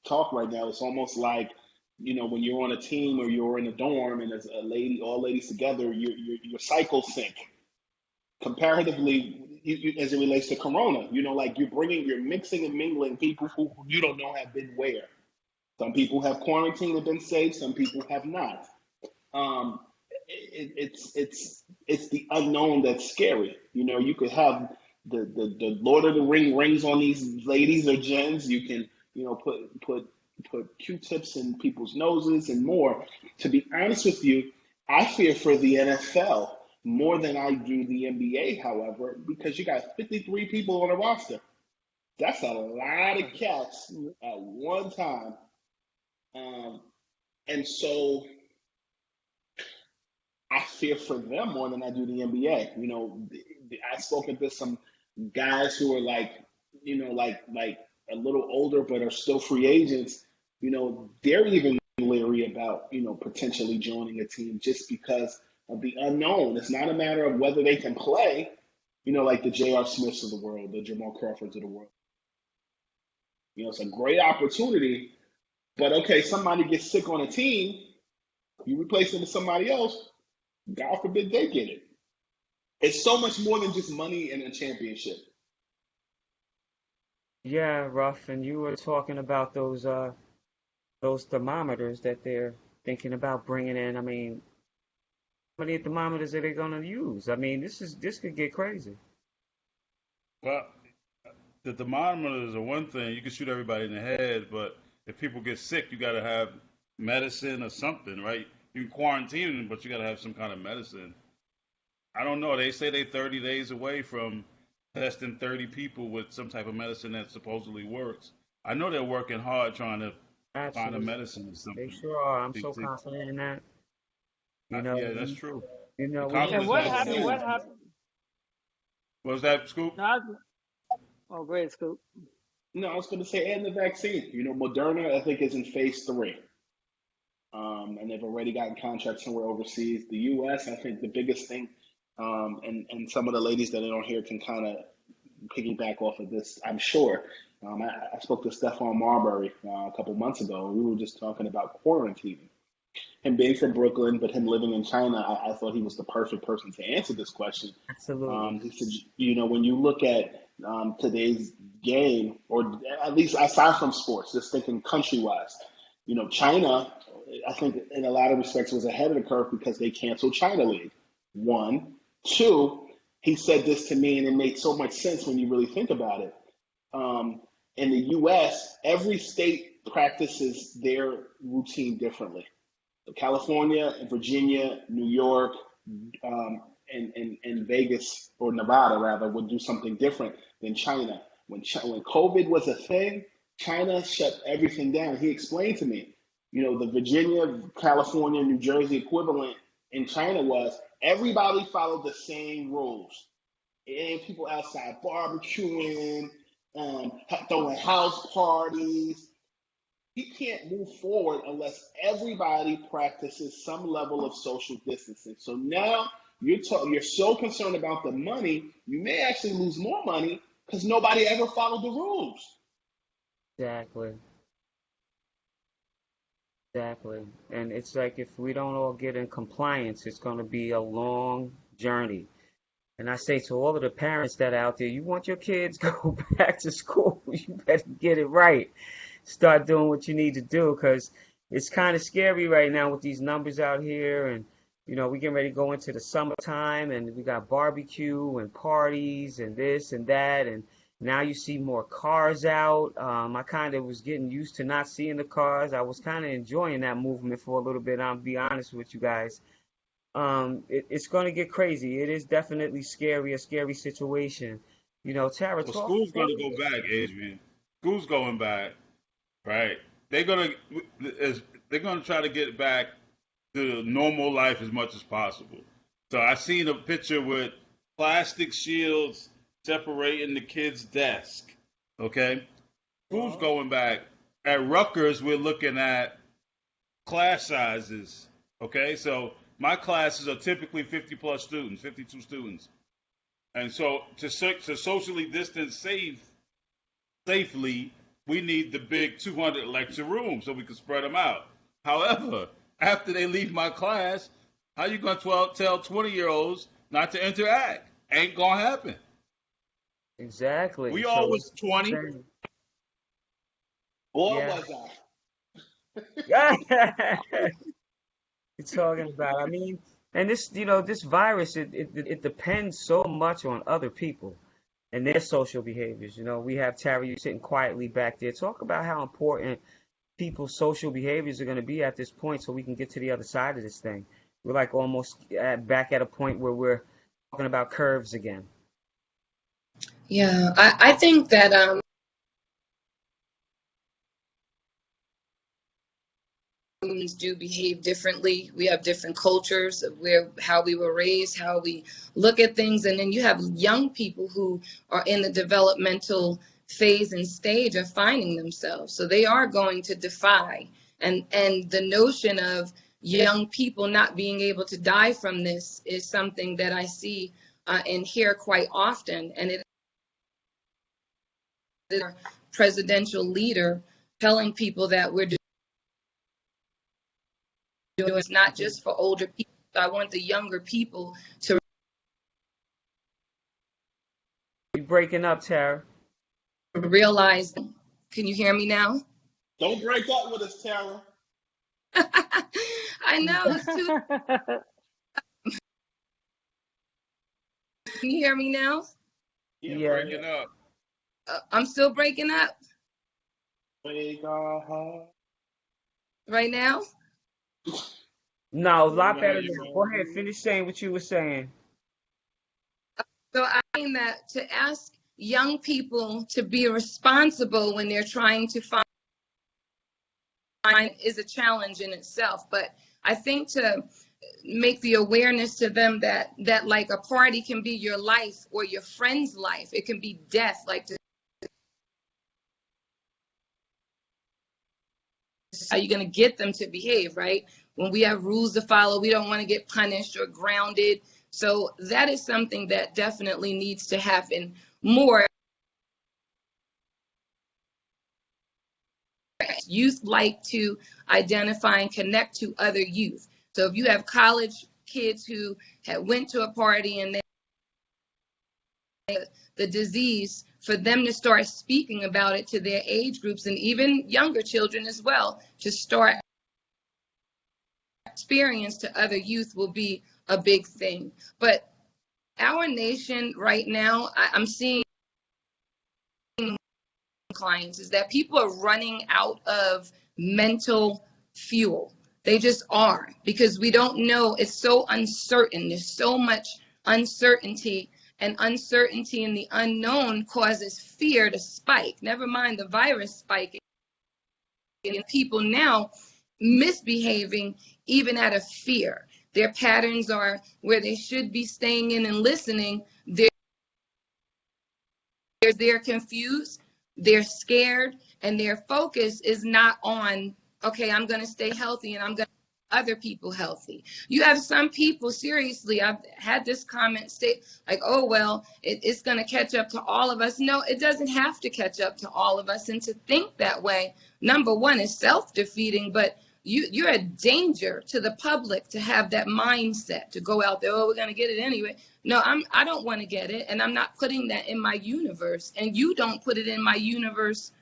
talk right now. It's almost like, when you're on a team or you're in a dorm and there's a lady, all ladies together, your cycles sync comparatively. As it relates to Corona, like you're mixing and mingling people who you don't know have been where. Some people have quarantined and been safe. Some people have not. Um, it's the unknown that's scary. You could have the Lord of the rings on these ladies or gens. You can put Q-tips in people's noses and more. To be honest with you, I fear for the NFL more than I do the NBA. However, because you got 53 people on a roster, that's a lot of cats at one time. Um, and so I fear for them more than I do the NBA. I've spoken to some guys who are like a little older but are still free agents. They're even leery about, potentially joining a team just because of the unknown. It's not a matter of whether they can play, like the J.R. Smiths of the world, the Jamal Crawfords of the world. It's a great opportunity, but okay, somebody gets sick on a team, you replace them with somebody else, God forbid they get it. It's so much more than just money and a championship. Yeah, Ruff, and you were talking about those thermometers that they're thinking about bringing in. I mean, how many thermometers are they going to use? I mean, this could get crazy. Well, the thermometers are one thing. You can shoot everybody in the head, but if people get sick, you got to have medicine or something, right? You can quarantine them, but you got to have some kind of medicine. I don't know. They say they 30 days away from testing 30 people with some type of medicine that supposedly works. I know they're working hard trying to find a Absolutely. medicine or They something. sure are. I'm To, so to, confident in that. You know, yeah, that's true. The we And use confidence what level is happened? there. What Vaccine. happened? Was that Scoop? No, oh, great, Scoop. No, I was going to say, and the vaccine. Moderna, I think, is in phase three. And they've already gotten contracts somewhere overseas. The U.S., I think the biggest thing, and some of the ladies that are on here can kind of piggyback off of this, I'm sure. I spoke to Stephon Marbury a couple months ago, and we were just talking about quarantining. Him being from Brooklyn, but him living in China, I thought he was the perfect person to answer this question. absolutely. He said, when you look at today's game, or at least aside from sports, just thinking country-wise, China, I think in a lot of respects was ahead of the curve because they canceled China League. One. Two, he said this to me, and it made so much sense when you really think about it. Um, in the U.S., every state practices their routine differently. California, Virginia, New York, and Vegas or Nevada rather would do something different than China. When COVID was a thing, China shut everything down. He explained to me, the Virginia, California, New Jersey equivalent in China was everybody followed the same rules. And people outside barbecuing, throwing house parties, he can't move forward unless everybody practices some level of social distancing. So now you're so concerned about the money, you may actually lose more money because nobody ever followed the rules. Exactly. Exactly. And it's like if we don't all get in compliance, it's going to be a long journey. And I say to all of the parents that are out there, you want your kids go back to school, you better get it right. Start doing what you need to do because it's kind of scary right now with these numbers out here. And, we're getting ready to go into the summertime and we got barbecue and parties and this and that. And now you see more cars out. I kind of was getting used to not seeing the cars. I was kind of enjoying that movement for a little bit. I'll be honest with you guys. It's going to get crazy. It is definitely scary, a scary situation. Tara, Well, talk, school's talk. going to go back, Adrian. School's going back, right? They're gonna they're gonna try to get back to normal life as much as possible. So I seen a picture with plastic shields separating the kid's desk. Okay, school's Well, going back. At Rutgers, we're looking at class sizes. Okay, so my classes are typically 50 plus students, 52 students. And so to socially distance safely, we need the big 200 lecture room so we can spread them out. However, after they leave my class, how you gonna tell 20-year-olds not to interact? Ain't gonna happen. Exactly. We all So was it's 20. insane. Or Yeah. was I? You're talking about. I mean, and this virus, it depends so much on other people and their social behaviors. We have Tara, you sitting quietly back there. Talk about how important people's social behaviors are going to be at this point so we can get to the other side of this thing. We're like almost back at a point where we're talking about curves again. Yeah, I think that humans do behave differently. We have different cultures of how we were raised, how we look at things, and then you have young people who are in the developmental phase and stage of finding themselves. So they are going to defy, and the notion of young people not being able to die from this is something that I see and hear quite often, and it is our presidential leader telling people that we're doing it's not just for older people. I want the younger people to You breaking up, Tara? realize. Can you hear me now? Don't break up with us, Tara. I know it's too. Can you hear me now? Yeah, Yeah. Breaking up. I'm still breaking up break our heart. right now. No, a lot Yeah, better you now. go. Go ahead, finish saying what you were saying. So I mean that to ask young people to be responsible when they're trying to find is a challenge in itself. But I think to make the awareness to them that like a party can be your life or your friend's life. It can be death. Like how you going to get them to behave, right? When we have rules to follow, we don't want to get punished or grounded. So that is something that definitely needs to happen more. Youth like to identify and connect to other youth. So if you have college kids who went to a party and the disease, for them to start speaking about it to their age groups and even younger children as well, to start experience to other youth will be a big thing. But our nation right now, I'm seeing clients is that people are running out of mental fuel. They just are, because we don't know. It's so uncertain. There's so much uncertainty, and uncertainty in the unknown causes fear to spike. Never mind the virus spiking. And people now misbehaving even out of fear. Their patterns are where they should be staying in and listening. They're confused, they're scared, and their focus is not on, okay, I'm going to stay healthy and I'm going to make other people healthy. You have some people, seriously, I've had this comment state like, oh, well, it's going to catch up to all of us. No, it doesn't have to catch up to all of us. And to think that way, number one, is self-defeating, but you're a danger to the public to have that mindset to go out there, oh, we're going to get it anyway. No, I don't want to get it, and I'm not putting that in my universe, and you don't put it in my universe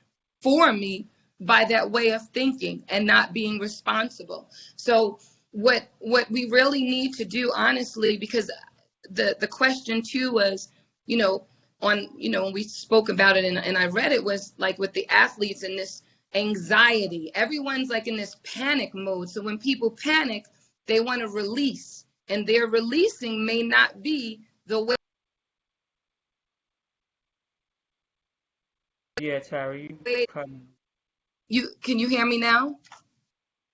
for me by that way of thinking and not being responsible. So what we really need to do, honestly, because the question too was, when we spoke about it and I read it, was like with the athletes and this anxiety. Everyone's like in this panic mode. So when people panic, they want to release, and their releasing may not be the way. Yeah, Tara, Can you hear me now?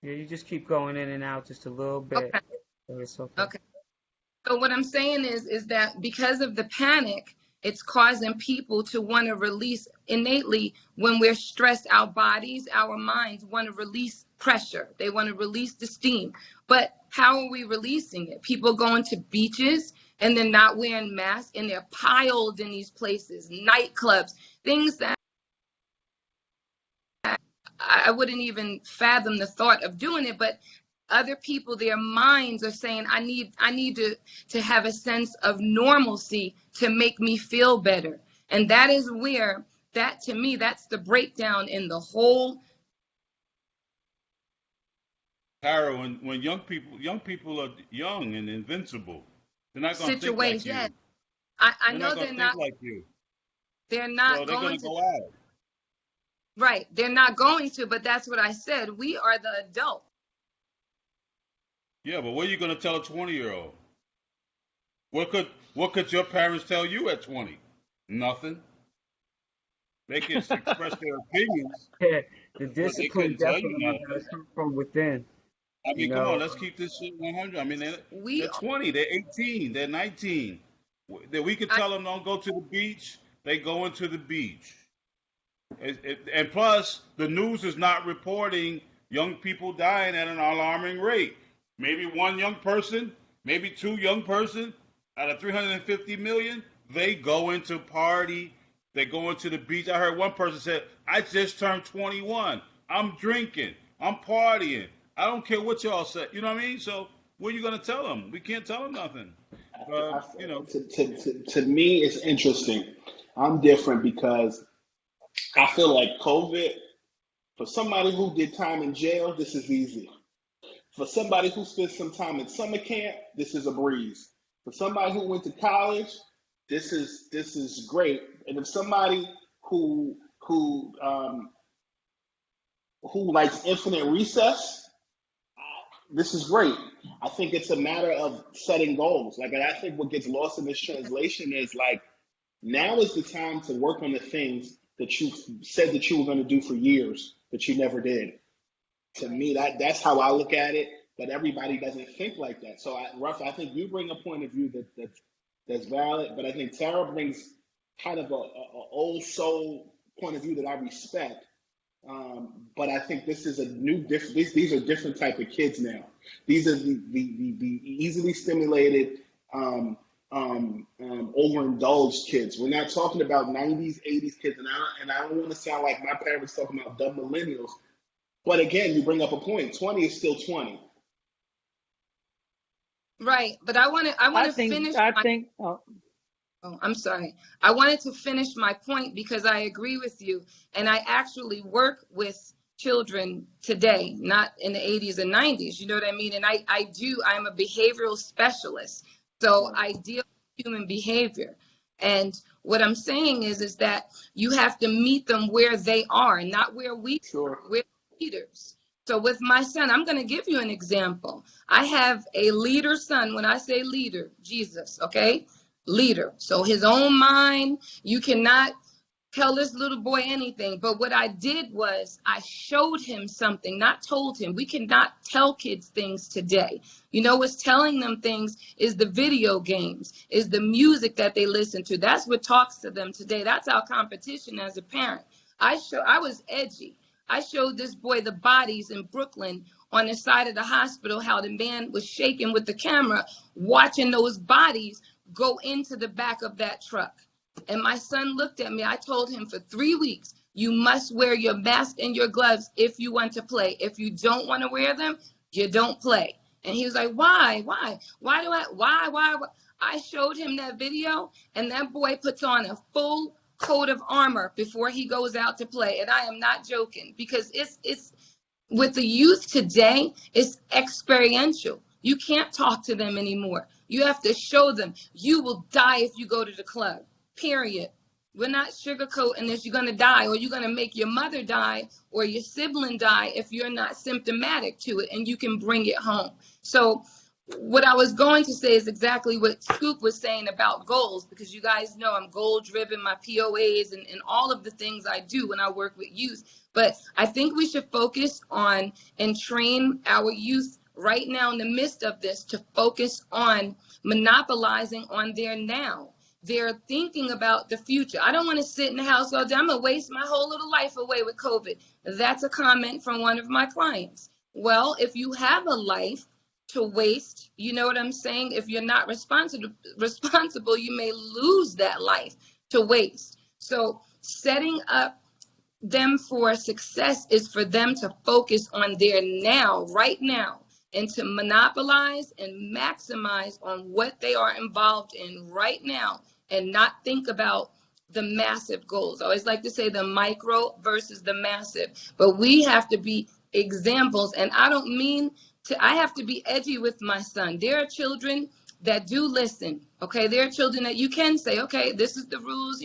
yeah, you just keep going in and out just a little bit. Okay. So it's okay. Okay. So what I'm saying is that because of the panic, it's causing people to want to release innately. When we're stressed, our bodies, our minds want to release pressure. They want to release the steam. But how are we releasing it? People going to beaches, and they're not wearing masks, and they're piled in these places, nightclubs, things that I wouldn't even fathom the thought of doing it. But other people, their minds are saying, I need to have a sense of normalcy to make me feel better. And that is where, that to me, that's the breakdown in the whole Tara, when young people are young and invincible, they're not gonna think like situation. you. Yes, I They're know not gonna think like you. they're So not they're going gonna to, go out. right, they're not going to, but that's what I said. We are the adult. Yeah, but what are you gonna tell a 20-year-old? What could your parents tell you at 20? Nothing. They can express their opinions, Yeah, the but they discipline couldn't tell you definitely nothing. does come from within. I You mean, come on, know, let's keep this shit 100. I mean, We, they're 20, they're 18, they're 19. That we could I, tell them don't go to the beach, they go into the beach. And plus, the news is not reporting young people dying at an alarming rate. Maybe one young person, maybe two young person out of 350 million, they go into party, they go into the beach. I heard one person said, I just turned 21. I'm drinking, I'm partying. I don't care what y'all say. You know what I mean? So what are you going to tell them? We can't tell them nothing. I, You know, to me, it's interesting. I'm different because I feel like COVID, for somebody who did time in jail, this is easy. For somebody who spent some time in summer camp, this is a breeze. For somebody who went to college, this is great. And if somebody who who um, who likes infinite recess, this is great. I think it's a matter of setting goals. Like, and I think what gets lost in this translation is like, now is the time to work on the things that you said that you were going to do for years that you never did. To me, that's how I look at it. But everybody doesn't think like that. So, Ruff, I think you bring a point of view that's valid. But I think Tara brings kind of a old soul point of view that I respect. But I think this is a new different. These are different type of kids now. These are the easily stimulated, overindulged kids. We're not talking about 90s, 80s kids, and I don't want to sound like my parents talking about dumb millennials. But again, you bring up a point. 20 is still 20. right, but I want to finish I my, think oh, I'm sorry. I wanted to finish my point because I agree with you. And I actually work with children today, not in the 80s and 90s. You know what I mean? And I'm a behavioral specialist. So Right. I deal with human behavior. And what I'm saying is that you have to meet them where they are, not where we Sure. are. We're leaders. So with my son, I'm going to give you an example. I have a leader son. When I say leader, Jesus, okay? Leader. So his own mind, you cannot tell this little boy anything. But what I did was I showed him something, not told him. We cannot tell kids things today. You know what's telling them things is the video games, is the music that they listen to. That's what talks to them today. That's our competition as a parent. I was edgy. I showed this boy the bodies in Brooklyn on the side of the hospital, how the man was shaking with the camera, watching those bodies go into the back of that truck. And my son looked at me. I told him for 3 weeks, you must wear your mask and your gloves if you want to play. If you don't want to wear them, you don't play. And he was like, why? Why? I showed him that video, and that boy puts on a full coat of armor before he goes out to play. And I am not joking, because it's with the youth today, it's experiential. You can't talk to them anymore. You have to show them you will die if you go to the club. Period. We're not sugarcoating this. You're going to die, or you're going to make your mother die or your sibling die if you're not symptomatic to it and you can bring it home. So what I was going to say is exactly what Scoop was saying about goals, because you guys know I'm goal driven, my POAs and all of the things I do when I work with youth. But I think we should focus on and train our youth right now in the midst of this to focus on monopolizing on their now. They're thinking about the future. I don't want to sit in the house all day. I'm going to waste my whole little life away with COVID. That's a comment from one of my clients. Well, if you have a life, to waste. You know what I'm saying? If you're not responsible, you may lose that life to waste. So setting up them for success is for them to focus on their now, right now, and to monopolize and maximize on what they are involved in right now and not think about the massive goals. I always like to say the micro versus the massive, but we have to be examples. And I don't mean to, I have to be edgy with my son. There are children that do listen. Okay. There are children that you can say, okay, this is the rules,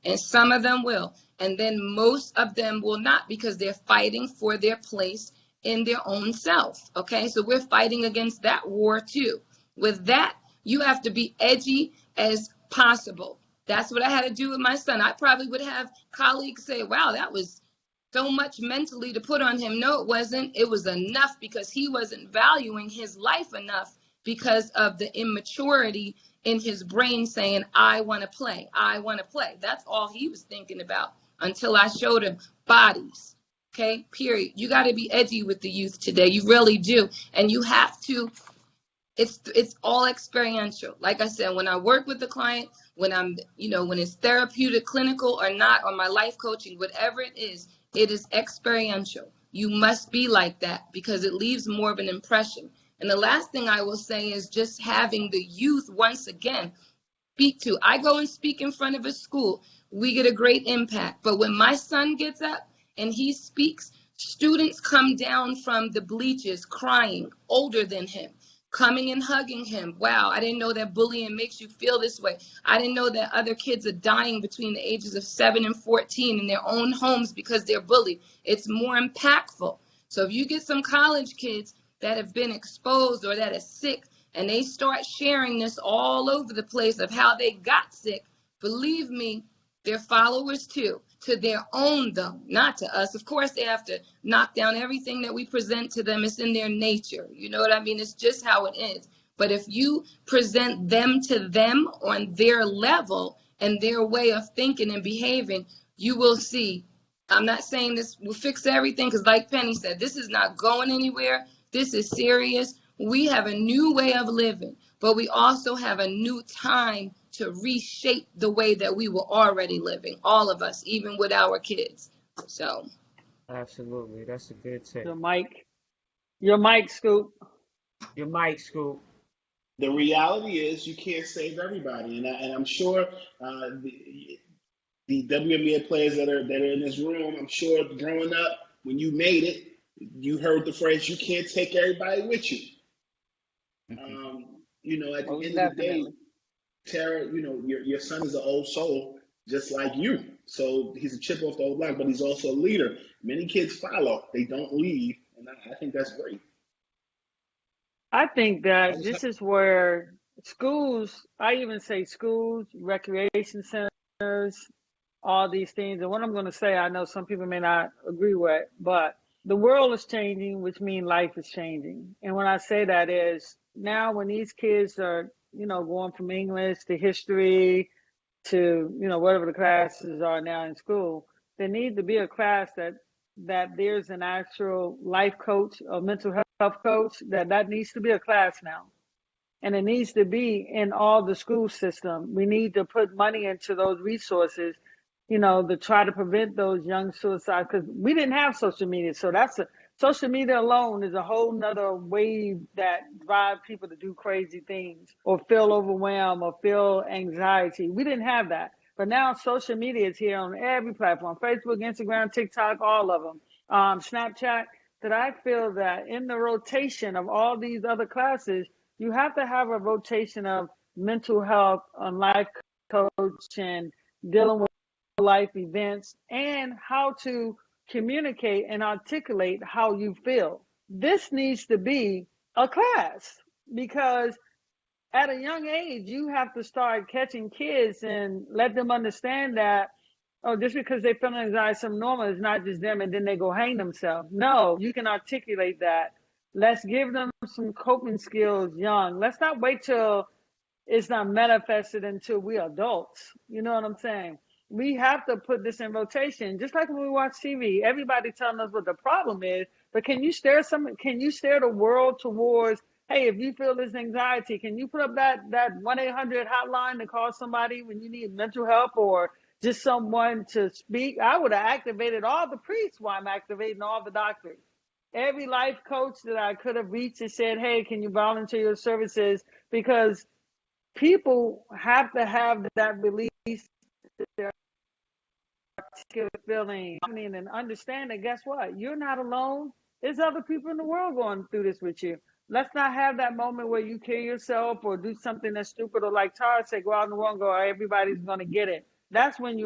and some of them will. And then most of them will not, because they're fighting for their place in their own self. Okay, so we're fighting against that war too. With that, you have to be edgy as possible. That's what I had to do with my son. I probably would have colleagues say, wow, that was so much mentally to put on him. No, it wasn't. It was enough because he wasn't valuing his life enough because of the immaturity in his brain saying, I want to play. I want to play. That's all he was thinking about until I showed him bodies. Okay, period. You got to be edgy with the youth today. You really do. And you have to, it's all experiential. Like I said, when I work with the client, when I'm, when it's therapeutic, clinical or not, or my life coaching, whatever it is experiential. You must be like that because it leaves more of an impression. And the last thing I will say is just having the youth once again speak to. I go and speak in front of a school. We get a great impact. But when my son gets up and he speaks, students come down from the bleachers crying, older than him, coming and hugging him. Wow, I didn't know that bullying makes you feel this way. I didn't know that other kids are dying between the ages of 7 and 14 in their own homes because they're bullied. It's more impactful. So if you get some college kids that have been exposed or that are sick, and they start sharing this all over the place of how they got sick, believe me, they're followers too, to their own though, not to us. Of course, they have to knock down everything that we present to them. It's in their nature. You know what I mean? It's just how it is. But if you present them to them on their level and their way of thinking and behaving, you will see. I'm not saying this will fix everything because like Penny said, this is not going anywhere. This is serious. We have a new way of living, but we also have a new time to reshape the way that we were already living, all of us, even with our kids. So. Absolutely. That's a good tip. Your mic, Scoop. Your mic, Scoop. The reality is you can't save everybody, and I'm sure the WNBA players that are in this room, I'm sure growing up when you made it, you heard the phrase, "You can't take everybody with you." At the end of the day, Tara, your son is an old soul, just like you. So he's a chip off the old block, but he's also a leader. Many kids follow; they don't leave, and I think that's great. I think that this is where schools, I even say schools, recreation centers, all these things. And what I'm going to say, I know some people may not agree with, but the world is changing, which means life is changing. And when I say that is now when these kids are, going from English to history to, whatever the classes are now in school, there needs to be a class that there's an actual life coach or mental health coach, that needs to be a class now. And it needs to be in all the school system. We need to put money into those resources, to try to prevent those young suicides, because we didn't have social media. So social media alone is a whole nother wave that drives people to do crazy things or feel overwhelmed or feel anxiety. We didn't have that. But now social media is here on every platform, Facebook, Instagram, TikTok, all of them, Snapchat, that I feel that in the rotation of all these other classes, you have to have a rotation of mental health, life coach, and dealing with life events and how to communicate and articulate how you feel. This needs to be a class because at a young age, you have to start catching kids and let them understand that, just because they feel anxiety, some normal, it's not just them and then they go hang themselves. No, you can articulate that. Let's give them some coping skills young. Let's not wait till it's not manifested until we're adults. You know what I'm saying? We have to put this in rotation. Just like when we watch TV, everybody telling us what the problem is, but can you steer the world towards hey, if you feel this anxiety, can you put up that 1-800 hotline to call somebody when you need mental help or just someone to speak? I would have activated all the priests while I'm activating all the doctors. Every life coach that I could have reached and said, hey, can you volunteer your services? Because people have to have that release their feeling and understand that, guess what? You're not alone. There's other people in the world going through this with you. Let's not have that moment where you kill yourself or do something that's stupid, or like Tara said, go out in the world and go, everybody's going to get it. That's when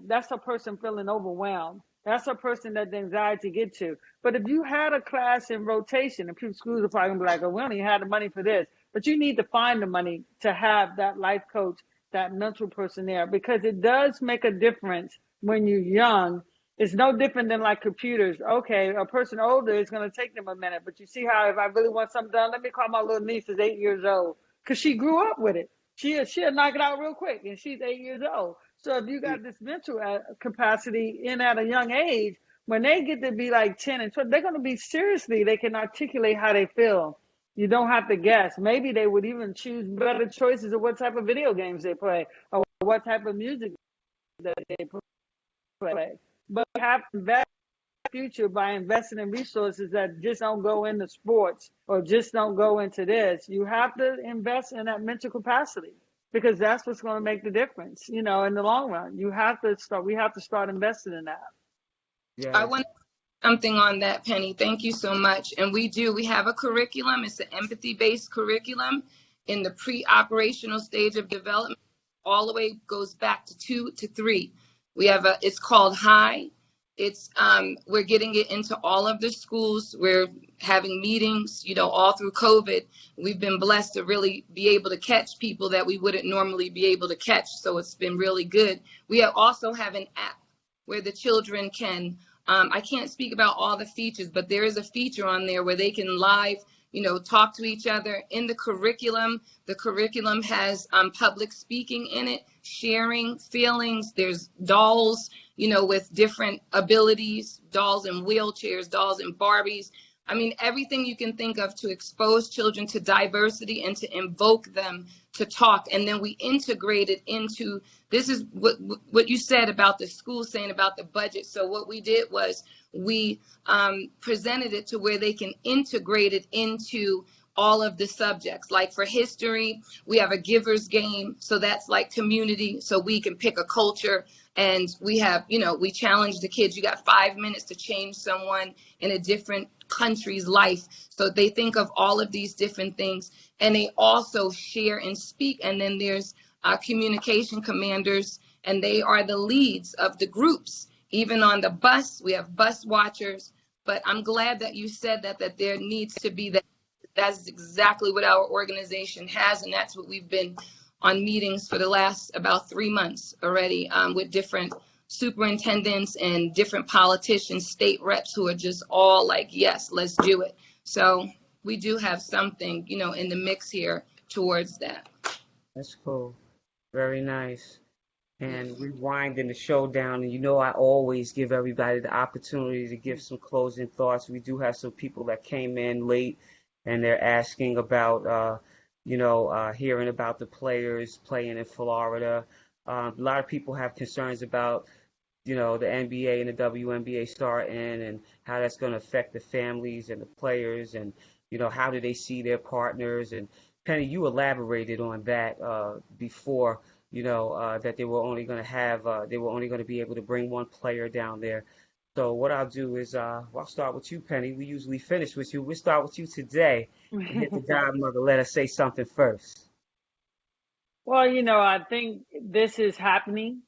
that's a person feeling overwhelmed. That's a person that the anxiety get to. But if you had a class in rotation, and people schools are probably going to be like, oh, we only had the money for this. But you need to find the money to have that life coach, that mental person there, because it does make a difference when you're young. It's no different than like computers. Okay, a person older is going to take them a minute, but you see how if I really want something done, let me call my little niece who's 8 years old, because she grew up with it. She'll knock it out real quick, and she's 8 years old. So if you got this mental capacity in at a young age, when they get to be like 10 and 12, they're going to be seriously, they can articulate how they feel. You don't have to guess. Maybe they would even choose better choices of what type of video games they play or what type of music that they play. But you have to invest in the future by investing in resources that just don't go into sports or just don't go into this. You have to invest in that mental capacity, because that's what's going to make the difference, in the long run. We have to start investing in that. I Yes. want something on that, Penny. Thank you so much. And we have a curriculum. It's an empathy-based curriculum in the pre-operational stage of development. All the way goes back to 2 to 3. It's called High. We're getting it into all of the schools. We're having meetings, all through COVID. We've been blessed to really be able to catch people that we wouldn't normally be able to catch. So it's been really good. We also have an app where the children can, I can't speak about all the features, but there is a feature on there where they can live, talk to each other in the curriculum. The curriculum has public speaking in it, sharing feelings. There's dolls, with different abilities, dolls in wheelchairs, dolls in Barbies. I mean, everything you can think of to expose children to diversity and to invoke them to talk. And then we integrate it into, this is what you said about the school saying about the budget. So what we did was we presented it to where they can integrate it into all of the subjects. Like for history, we have a giver's game. So that's like community. So we can pick a culture, and we have, we challenge the kids. You got 5 minutes to change someone in a different country's life. So they think of all of these different things, and they also share and speak. And then there's communication commanders, and they are the leads of the groups. Even on the bus, we have bus watchers. But I'm glad that you said that there needs to be that. That's exactly what our organization has, and that's what we've been on meetings for the last about 3 months already, with different superintendents and different politicians, state reps, who are just all like, yes, let's do it. So we do have something, in the mix here towards that. That's cool. Very nice. And rewinding the show down, and I always give everybody the opportunity to give some closing thoughts. We do have some people that came in late, and they're asking about, hearing about the players playing in Florida. A lot of people have concerns about, the NBA and the WNBA starting, and how that's going to affect the families and the players, and, how do they see their partners. And Penny, you elaborated on that before, that they were only going to be able to bring one player down there. So what I'll do is I'll start with you, Penny. We usually finish with you. We'll start with you today. Hit the godmother. Let us say something first. Well, I think this is happening.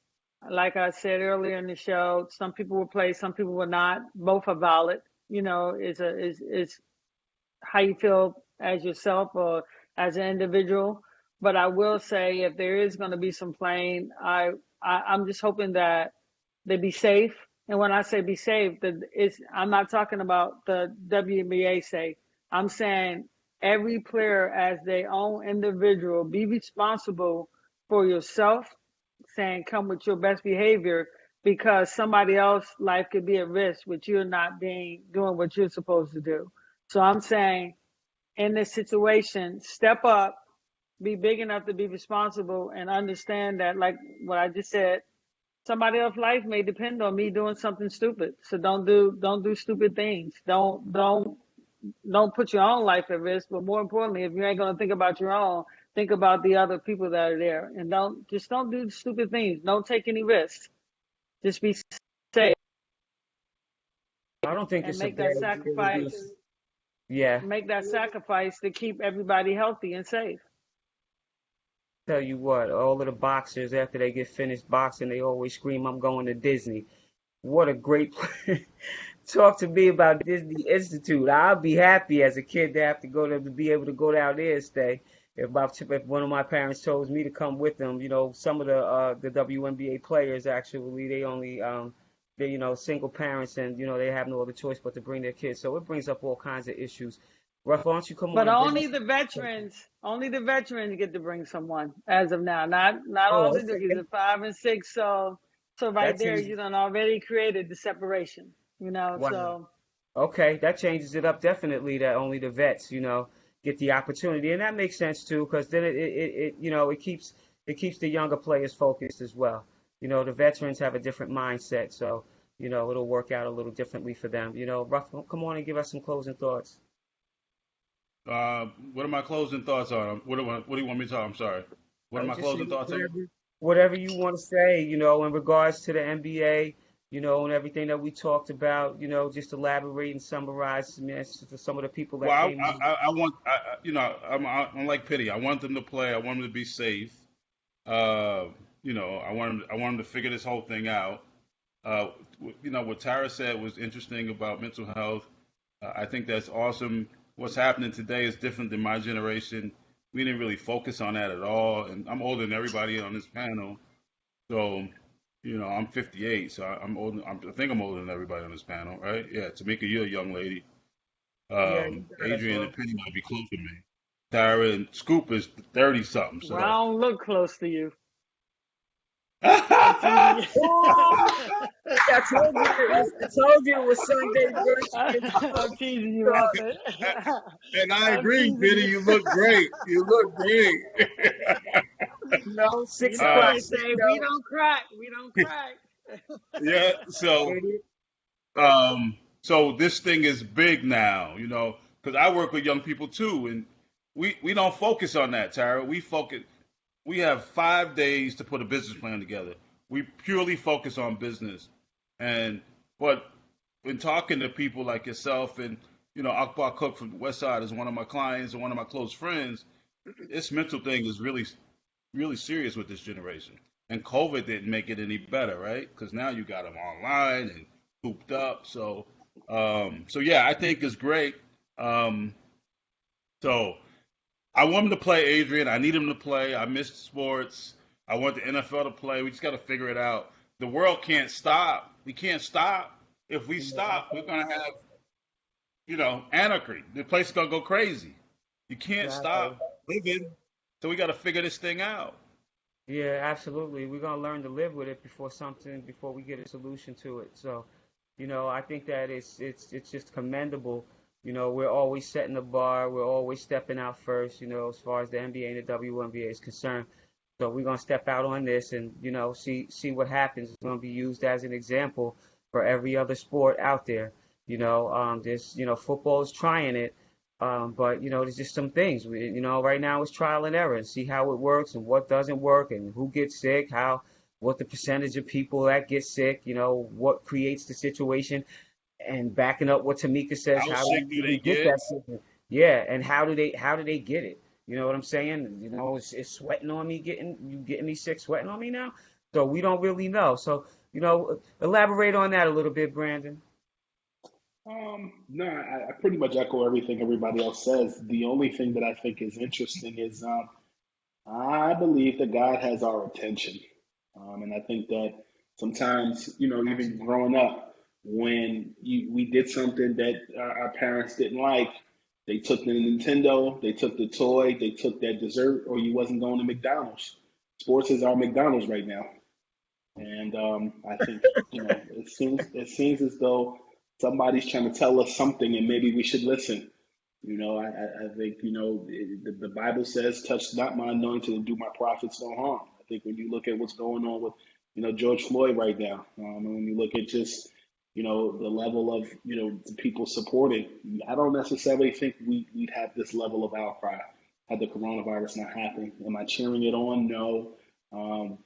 Like I said earlier in the show, some people will play, some people will not. Both are valid. Is how you feel as yourself or as an individual. But I will say, if there is going to be some playing, I'm just hoping that they be safe. And when I say be safe, I'm not talking about the WNBA safe. I'm saying every player as their own individual, be responsible for yourself, saying come with your best behavior, because somebody else's life could be at risk with you not doing what you're supposed to do. So I'm saying in this situation step up, be big enough to be responsible, and understand that, like what I just said, somebody else's life may depend on me doing something stupid. So don't do stupid things. Don't put your own life at risk. But more importantly, if you ain't gonna think about your own, think about the other people that are there, and don't do stupid things. Don't take any risks. Just be safe I don't think and it's a bad idea to just, yeah. make that sacrifice to keep everybody healthy and safe. Tell you what, all of the boxers after they get finished boxing, they always scream, "I'm going to Disney." What a great talk to me about Disney Institute. I'll be happy as a kid to have to go to be able to go down there and stay. If one of my parents chose me to come with them, some of the WNBA players actually they only they single parents and they have no other choice but to bring their kids. So it brings up all kinds of issues. Ruff, why don't you come on But and bring only us? only the veterans get to bring someone as of now. Not all Oh, the rookies okay. at 5 and 6. So right That there, changes. you done already created the separation. Wow. So Okay, that changes it up definitely. That only the vets, get the opportunity, and that makes sense too, because then it keeps the younger players focused as well. The veterans have a different mindset, so it'll work out a little differently for them. Ruff, come on and give us some closing thoughts. What are my closing thoughts on? What do you want me to talk? I'm sorry. What I are would my just say closing thoughts on? whatever you want to say, in regards to the NBA, and everything that we talked about, just elaborate and summarize, for some of the people that Well, came in. I want, I'm like Pity. I want them to play. I want them to be safe. Uh, I want them to figure this whole thing out. Uh, what Tara said was interesting about mental health. I think that's awesome. What's happening today is different than my generation. We didn't really focus on that at all. And I'm older than everybody on this panel. So, I'm 58. So I'm old. I think I'm older than everybody on this panel, right? Yeah. Tamika, you're a young lady. Yeah, you got us Adrian all. and Penny might be close to me. Tara and Scoop is 30 something. well, I So, don't look close to you. I'm teasing you. I told you it was Sunday brunch. I'm teasing you, Ruffin. and I I'm agree, teasing Penny. you. You look great. You look great. You Six know what o'clock. they say? We don't crack. We don't crack. Yeah. So, Idiot. so this thing is big now, because I work with young people too, and we don't focus on that, Tara. We have 5 days to put a business plan together. We purely focus on business, and but when talking to people like yourself and Akbar Cook from the West Side is one of my clients and one of my close friends, this mental thing is really really serious with this generation. And COVID didn't make it any better, right? Because now you got them online and hooped up. So yeah, I think it's great. Um, so I want him to play, Adrian. I need him to play. I miss sports. I want the NFL to play. We just got to figure it out. The world can't stop. We can't stop. If we stop, we're gonna have, anarchy. The place is gonna go crazy. You can't Exactly. stop living. So we got to figure this thing out. Yeah, absolutely. We're gonna learn to live with it before we get a solution to it. So, I think that it's just commendable. We're always setting the bar. We're always stepping out first. As far as the NBA and the WNBA is concerned. So we're gonna step out on this and see what happens. It's gonna be used as an example for every other sport out there. This football is trying it. But there's just some things. Right now it's trial and error and see how it works and what doesn't work and who gets sick, what the percentage of people that get sick, what creates the situation, and backing up what Tamika says, How how do sick you do they even get get? that sickness? Yeah, and how do they get it? You know what I'm saying? It's sweating on me, getting me sick, sweating on me now. So we don't really know. So elaborate on that a little bit, Brandon. No, I pretty much echo everything everybody else says. The only thing that I think is interesting is I believe that God has our attention. And I think that sometimes, even growing up, when we did something that our parents didn't like, they took the Nintendo, they took the toy, they took that dessert, or you wasn't going to McDonald's. Sports is our McDonald's right now. And I think, it seems as though somebody's trying to tell us something and maybe we should listen. I think, the Bible says, touch not my anointed and do my prophets no harm. I think when you look at what's going on with, George Floyd right now, and when you look at just, the level of, the people supporting, I don't necessarily think we'd have this level of outcry had the coronavirus not happened. Am I cheering it on? No.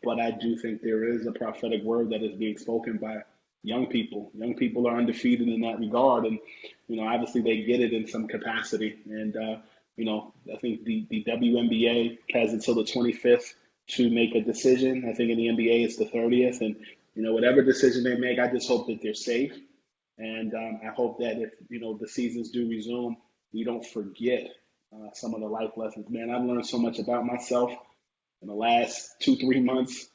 But I do think there is a prophetic word that is being spoken by young people. Young people are undefeated in that regard. And, obviously they get it in some capacity. And, I think the WNBA has until the 25th to make a decision. I think in the NBA it's the 30th. And, whatever decision they make, I just hope that they're safe. And I hope that if, the seasons do resume, we don't forget some of the life lessons. Man, I've learned so much about myself in the last 2, 3 months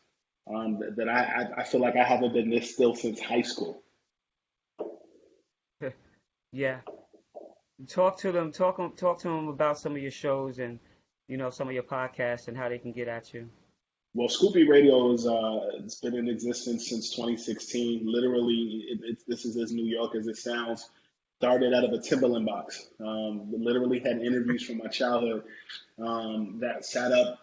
that I feel like I haven't been this still since high school. Yeah. Talk to them. Talk to them about some of your shows and some of your podcasts and how they can get at you. Well, Scoopy Radio it's been in existence since 2016. Literally, this is as New York as it sounds. Started out of a Timberland box. Literally had interviews from my childhood that sat up,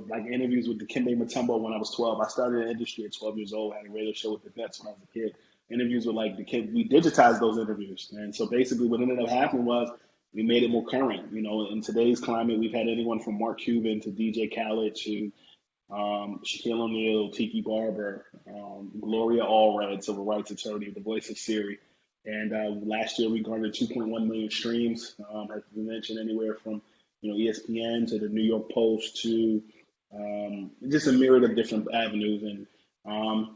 like interviews with Dikembe Mutombo when I was 12. I started in the industry at 12 years old. I had a radio show with the Nets when I was a kid. Interviews with like the kid. We digitized those interviews, and so basically what ended up happening was we made it more current. In today's climate, we've had anyone from Mark Cuban to DJ Khaled to Shaquille O'Neal, Tiki Barber, Gloria Allred, civil rights attorney, the voice of Siri. And last year we garnered 2.1 million streams, as we mentioned, anywhere from ESPN to the New York Post to just a myriad of different avenues. And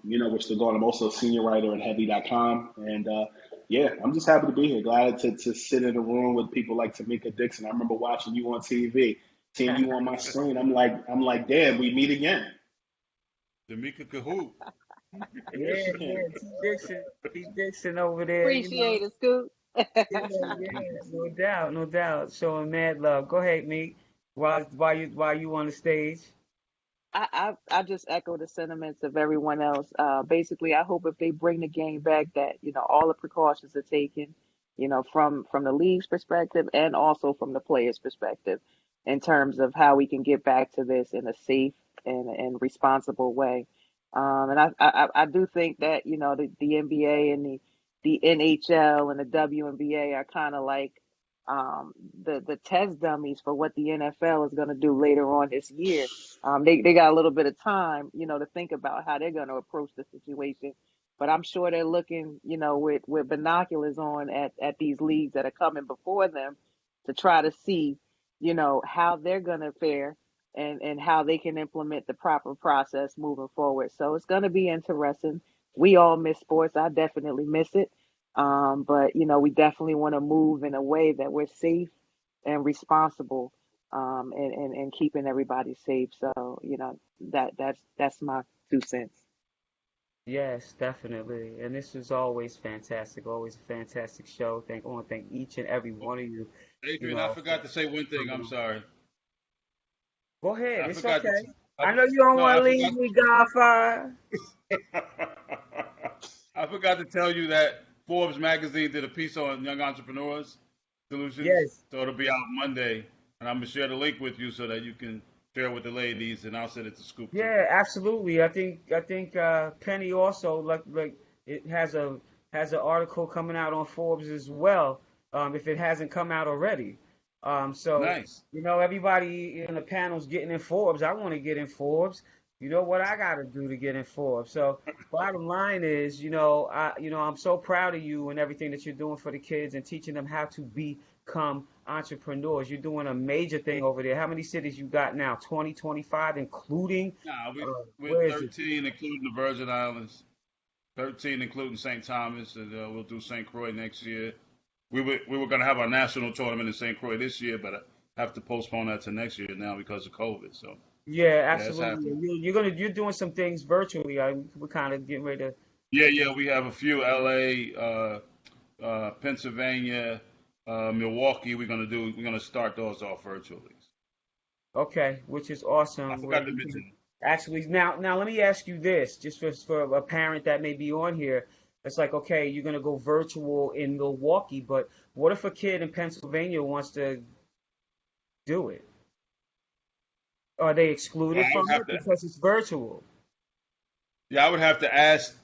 we're still going. I'm also a senior writer at Heavy.com. And yeah, I'm just happy to be here. Glad to sit in a room with people like Tamika Dixon. I remember watching you on TV, seeing you on my screen. I'm like, damn, we meet again. Jamaica Kahoot. Yeah, T Dixon over there, Appreciate it, Scoop. Yeah, no doubt, no doubt. Showing mad love. Go ahead, Meek. While you on the stage. I just echo the sentiments of everyone else. Basically, I hope if they bring the game back, that all the precautions are taken, from the league's perspective and also from the players' perspective, in terms of how we can get back to this in a safe and responsible way. And I do think that the NBA and the NHL and the WNBA are kind of like the test dummies for what the NFL is going to do later on this year. They got a little bit of time, to think about how they're going to approach the situation. But I'm sure they're looking, with binoculars on at these leagues that are coming before them to try to see, how they're going to fare and how they can implement the proper process moving forward. So it's going to be interesting. We all miss sports. I definitely miss it. But we definitely want to move in a way that we're safe and responsible, and keeping everybody safe. So, that's my 2 cents. Yes, definitely. And this is always fantastic. Always a fantastic show. I want to thank each and every one of you. You Adrian, I know, forgot to say one thing. I'm um, sorry. go ahead. I It's forgot to. okay. I know you don't No, want I to leave forgot. me, Godfather. I forgot to tell you that Forbes magazine did a piece on young entrepreneurs solutions. Yes. So it'll be out Monday, and I'm gonna share the link with you so that you can share it with the ladies, and I'll send it to Scoop too. Yeah, absolutely. I think Penny also like it has an article coming out on Forbes as well. If it hasn't come out already. So Nice. everybody in the panel's getting in Forbes. I want to get in Forbes. You know what I got to do to get in Forbes. So bottom line is, I'm so proud of you and everything that you're doing for the kids and teaching them how to become entrepreneurs. You're doing a major thing over there. How many cities you got now? 20, 25, including, Nah, we're where is it? 13, including the Virgin Islands. 13, including St. Thomas, and we'll do St. Croix next year. We were going to have our national tournament in St. Croix this year, but I have to postpone that to next year now because of COVID. So Yeah, yeah, it's absolutely. happening. You're doing some things virtually. We're kind of getting ready to. Yeah, yeah, we have a few LA, Pennsylvania, Milwaukee. We're gonna start those off virtually. Okay, which is I awesome. Where forgot to you can mention. actually now let me ask you this, just for a parent that may be on here. It's like, okay, you're gonna go virtual in Milwaukee, but what if a kid in Pennsylvania wants to do it? Are they Well, excluded I from would have it to. because it's virtual? Yeah, I would have to ask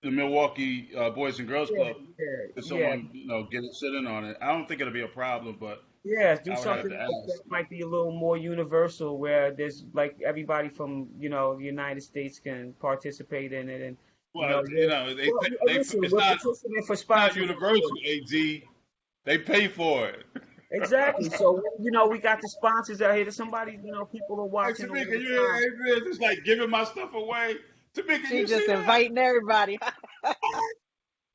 the Milwaukee Boys and Girls Yeah, Club yeah, if yeah, someone get it sit in on it. I don't think it'll be a problem, but yeah. Do I would have something to that ask. might be a little more universal, where there's like everybody from the United States can participate in it, and Well, well, listen, it's we're not petitioning for sponsorship. universal. AG, they pay for it. Exactly. So, we got the sponsors out here. There's somebody, people are Hey, watching all Tamika, the you time. ain't just like giving my stuff away. Tamika, She you just see that? inviting everybody.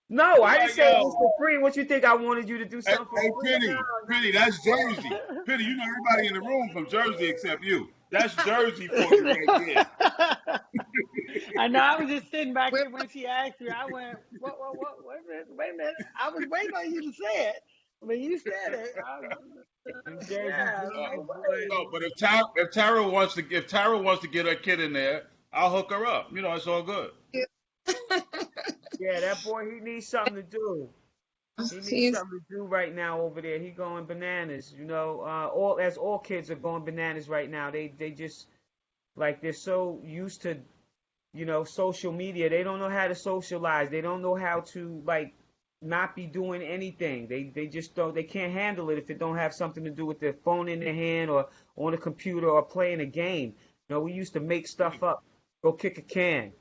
No, I'm I didn't like, say it was yo, for free. What you think I wanted you to do hey, something for hey, free? No, Penny, Penny, that's Jersey. Penny, you know everybody in the room from Jersey except you. That's Jersey for you right there. I know. I was just sitting back We're here when she asked you. I went, what? Wait a minute, wait a minute. I was waiting on you to say it. When you said it, New Jersey yeah, boy, no boy. No, but if Tara wants to get her kid in there, I'll hook her up. It's all good. Yeah, that boy, he needs something to do. He needs he's something to do right now over there. He going bananas. All kids are going bananas right now. They just like they're so used to social media. They don't know how to socialize. They don't know how to like not be doing anything. They just don't. They can't handle it if it don't have something to do with their phone in their hand or on a computer or playing a game. We used to make stuff up, go kick a can,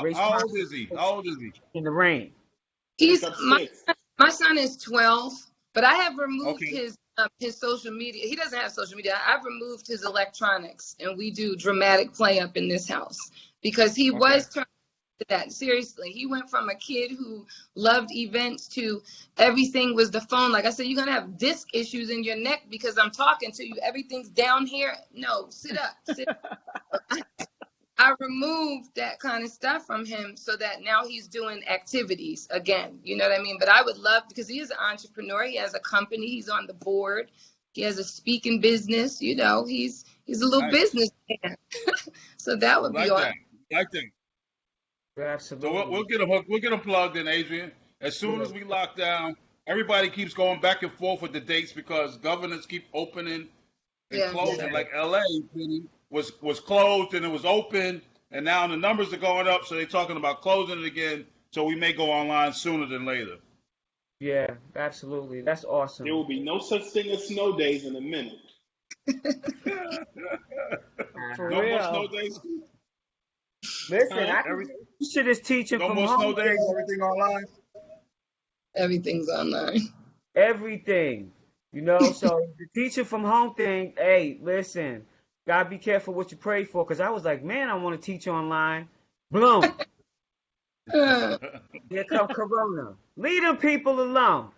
race How car old is he? How old is he? in the rain. Pick he's up my sticks. my son is 12, but I have removed Okay. his social media. He doesn't have social media. I've removed his electronics, and we do dramatic play up in this house because he Okay. was turned to that. Seriously, he went from a kid who loved events to everything was the phone. Like I said, you're gonna have disc issues in your neck because I'm talking to you. Everything's down here. No, sit up, sit. I removed that kind of stuff from him so that now he's doing activities again. You know what I mean? But I would love, because he is an entrepreneur. He has a company. He's on the board. He has a speaking business. He's a little Nice. businessman. So that would be Like all. that. Like that. So we'll Absolutely. get him hooked. We'll get him plugged in, Adrian. As soon Yeah. as we lock down, everybody keeps going back and forth with the dates because governors keep opening and Yeah. Yeah. closing. Like LA Penny, was closed and it was open, and now the numbers are going up, so they're talking about closing it again. So we may go online sooner than later. Yeah. Absolutely. That's There awesome. will be no such thing as snow days in a minute. for No more snow real. days. Listen, Huh? I can Every get used to this teaching No from more snow home days. thing. Everything online. Everything's online. Everything. So the teaching from home thing, hey, listen, gotta be careful what you pray for, because I was like, man, I want to teach online. Bloom. Uh, Here come Corona. Leave them people alone.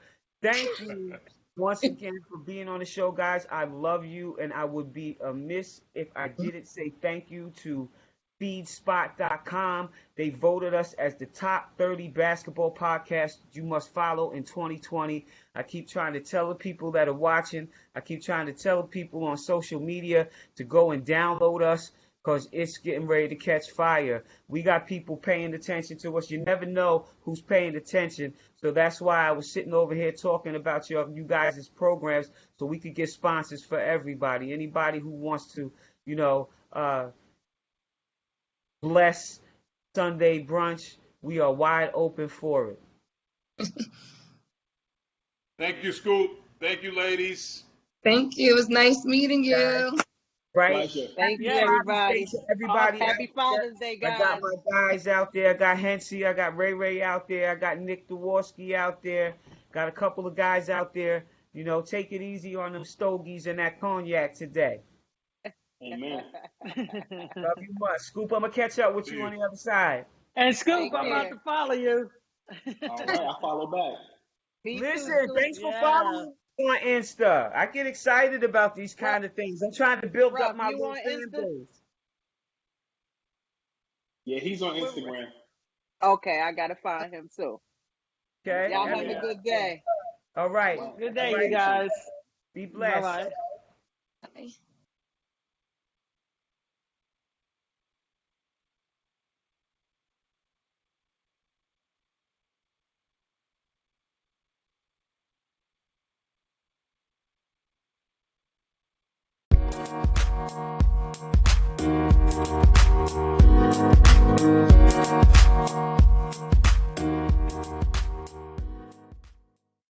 Thank you once again for being on the show, guys. I love you, and I would be amiss if I didn't say thank you to feedspot.com. They voted us as the top 30 basketball podcast you must follow in 2020. I keep trying to tell the people that are watching, I keep trying to tell the people on social media to go and download us because it's getting ready to catch fire. We got people paying attention to us. You never know who's paying attention. So that's why I was sitting over here talking about you guys' programs so we could get sponsors for everybody. Anybody who wants to, you know, uh, bless Sunday brunch, we are wide open for it. Thank you, Scoop. Thank you, ladies. Thank you. It was nice meeting Guys, you. right? Pleasure. Thank Happy you, Yes. Father's Day everybody. to everybody Awesome. out Happy there. Father's Day, I got guys. my guys out there. I got Hensy. I got Ray Ray out there. I got Nick Dworski out there. Got a couple of guys out there. Take it easy on them stogies and that cognac today. Amen. Love you much. Scoop, I'm going to catch up with See you you. on the other side. And All Scoop, Take I'm right. about care. to follow you. All right. I follow back. Me too, Listen, Scoop. thanks for Yeah. following me on Insta. I get excited about these Ruff, kind of things. I'm trying to build up Ruff, my you little on fan Insta? base. Yeah, he's on Where- Instagram. Okay, I gotta find him too. Okay? Y'all Oh have a yeah. Everybody. good day. All All right. right. Good All day, you right. You too. guys. Be Bye blessed. bye. Bye.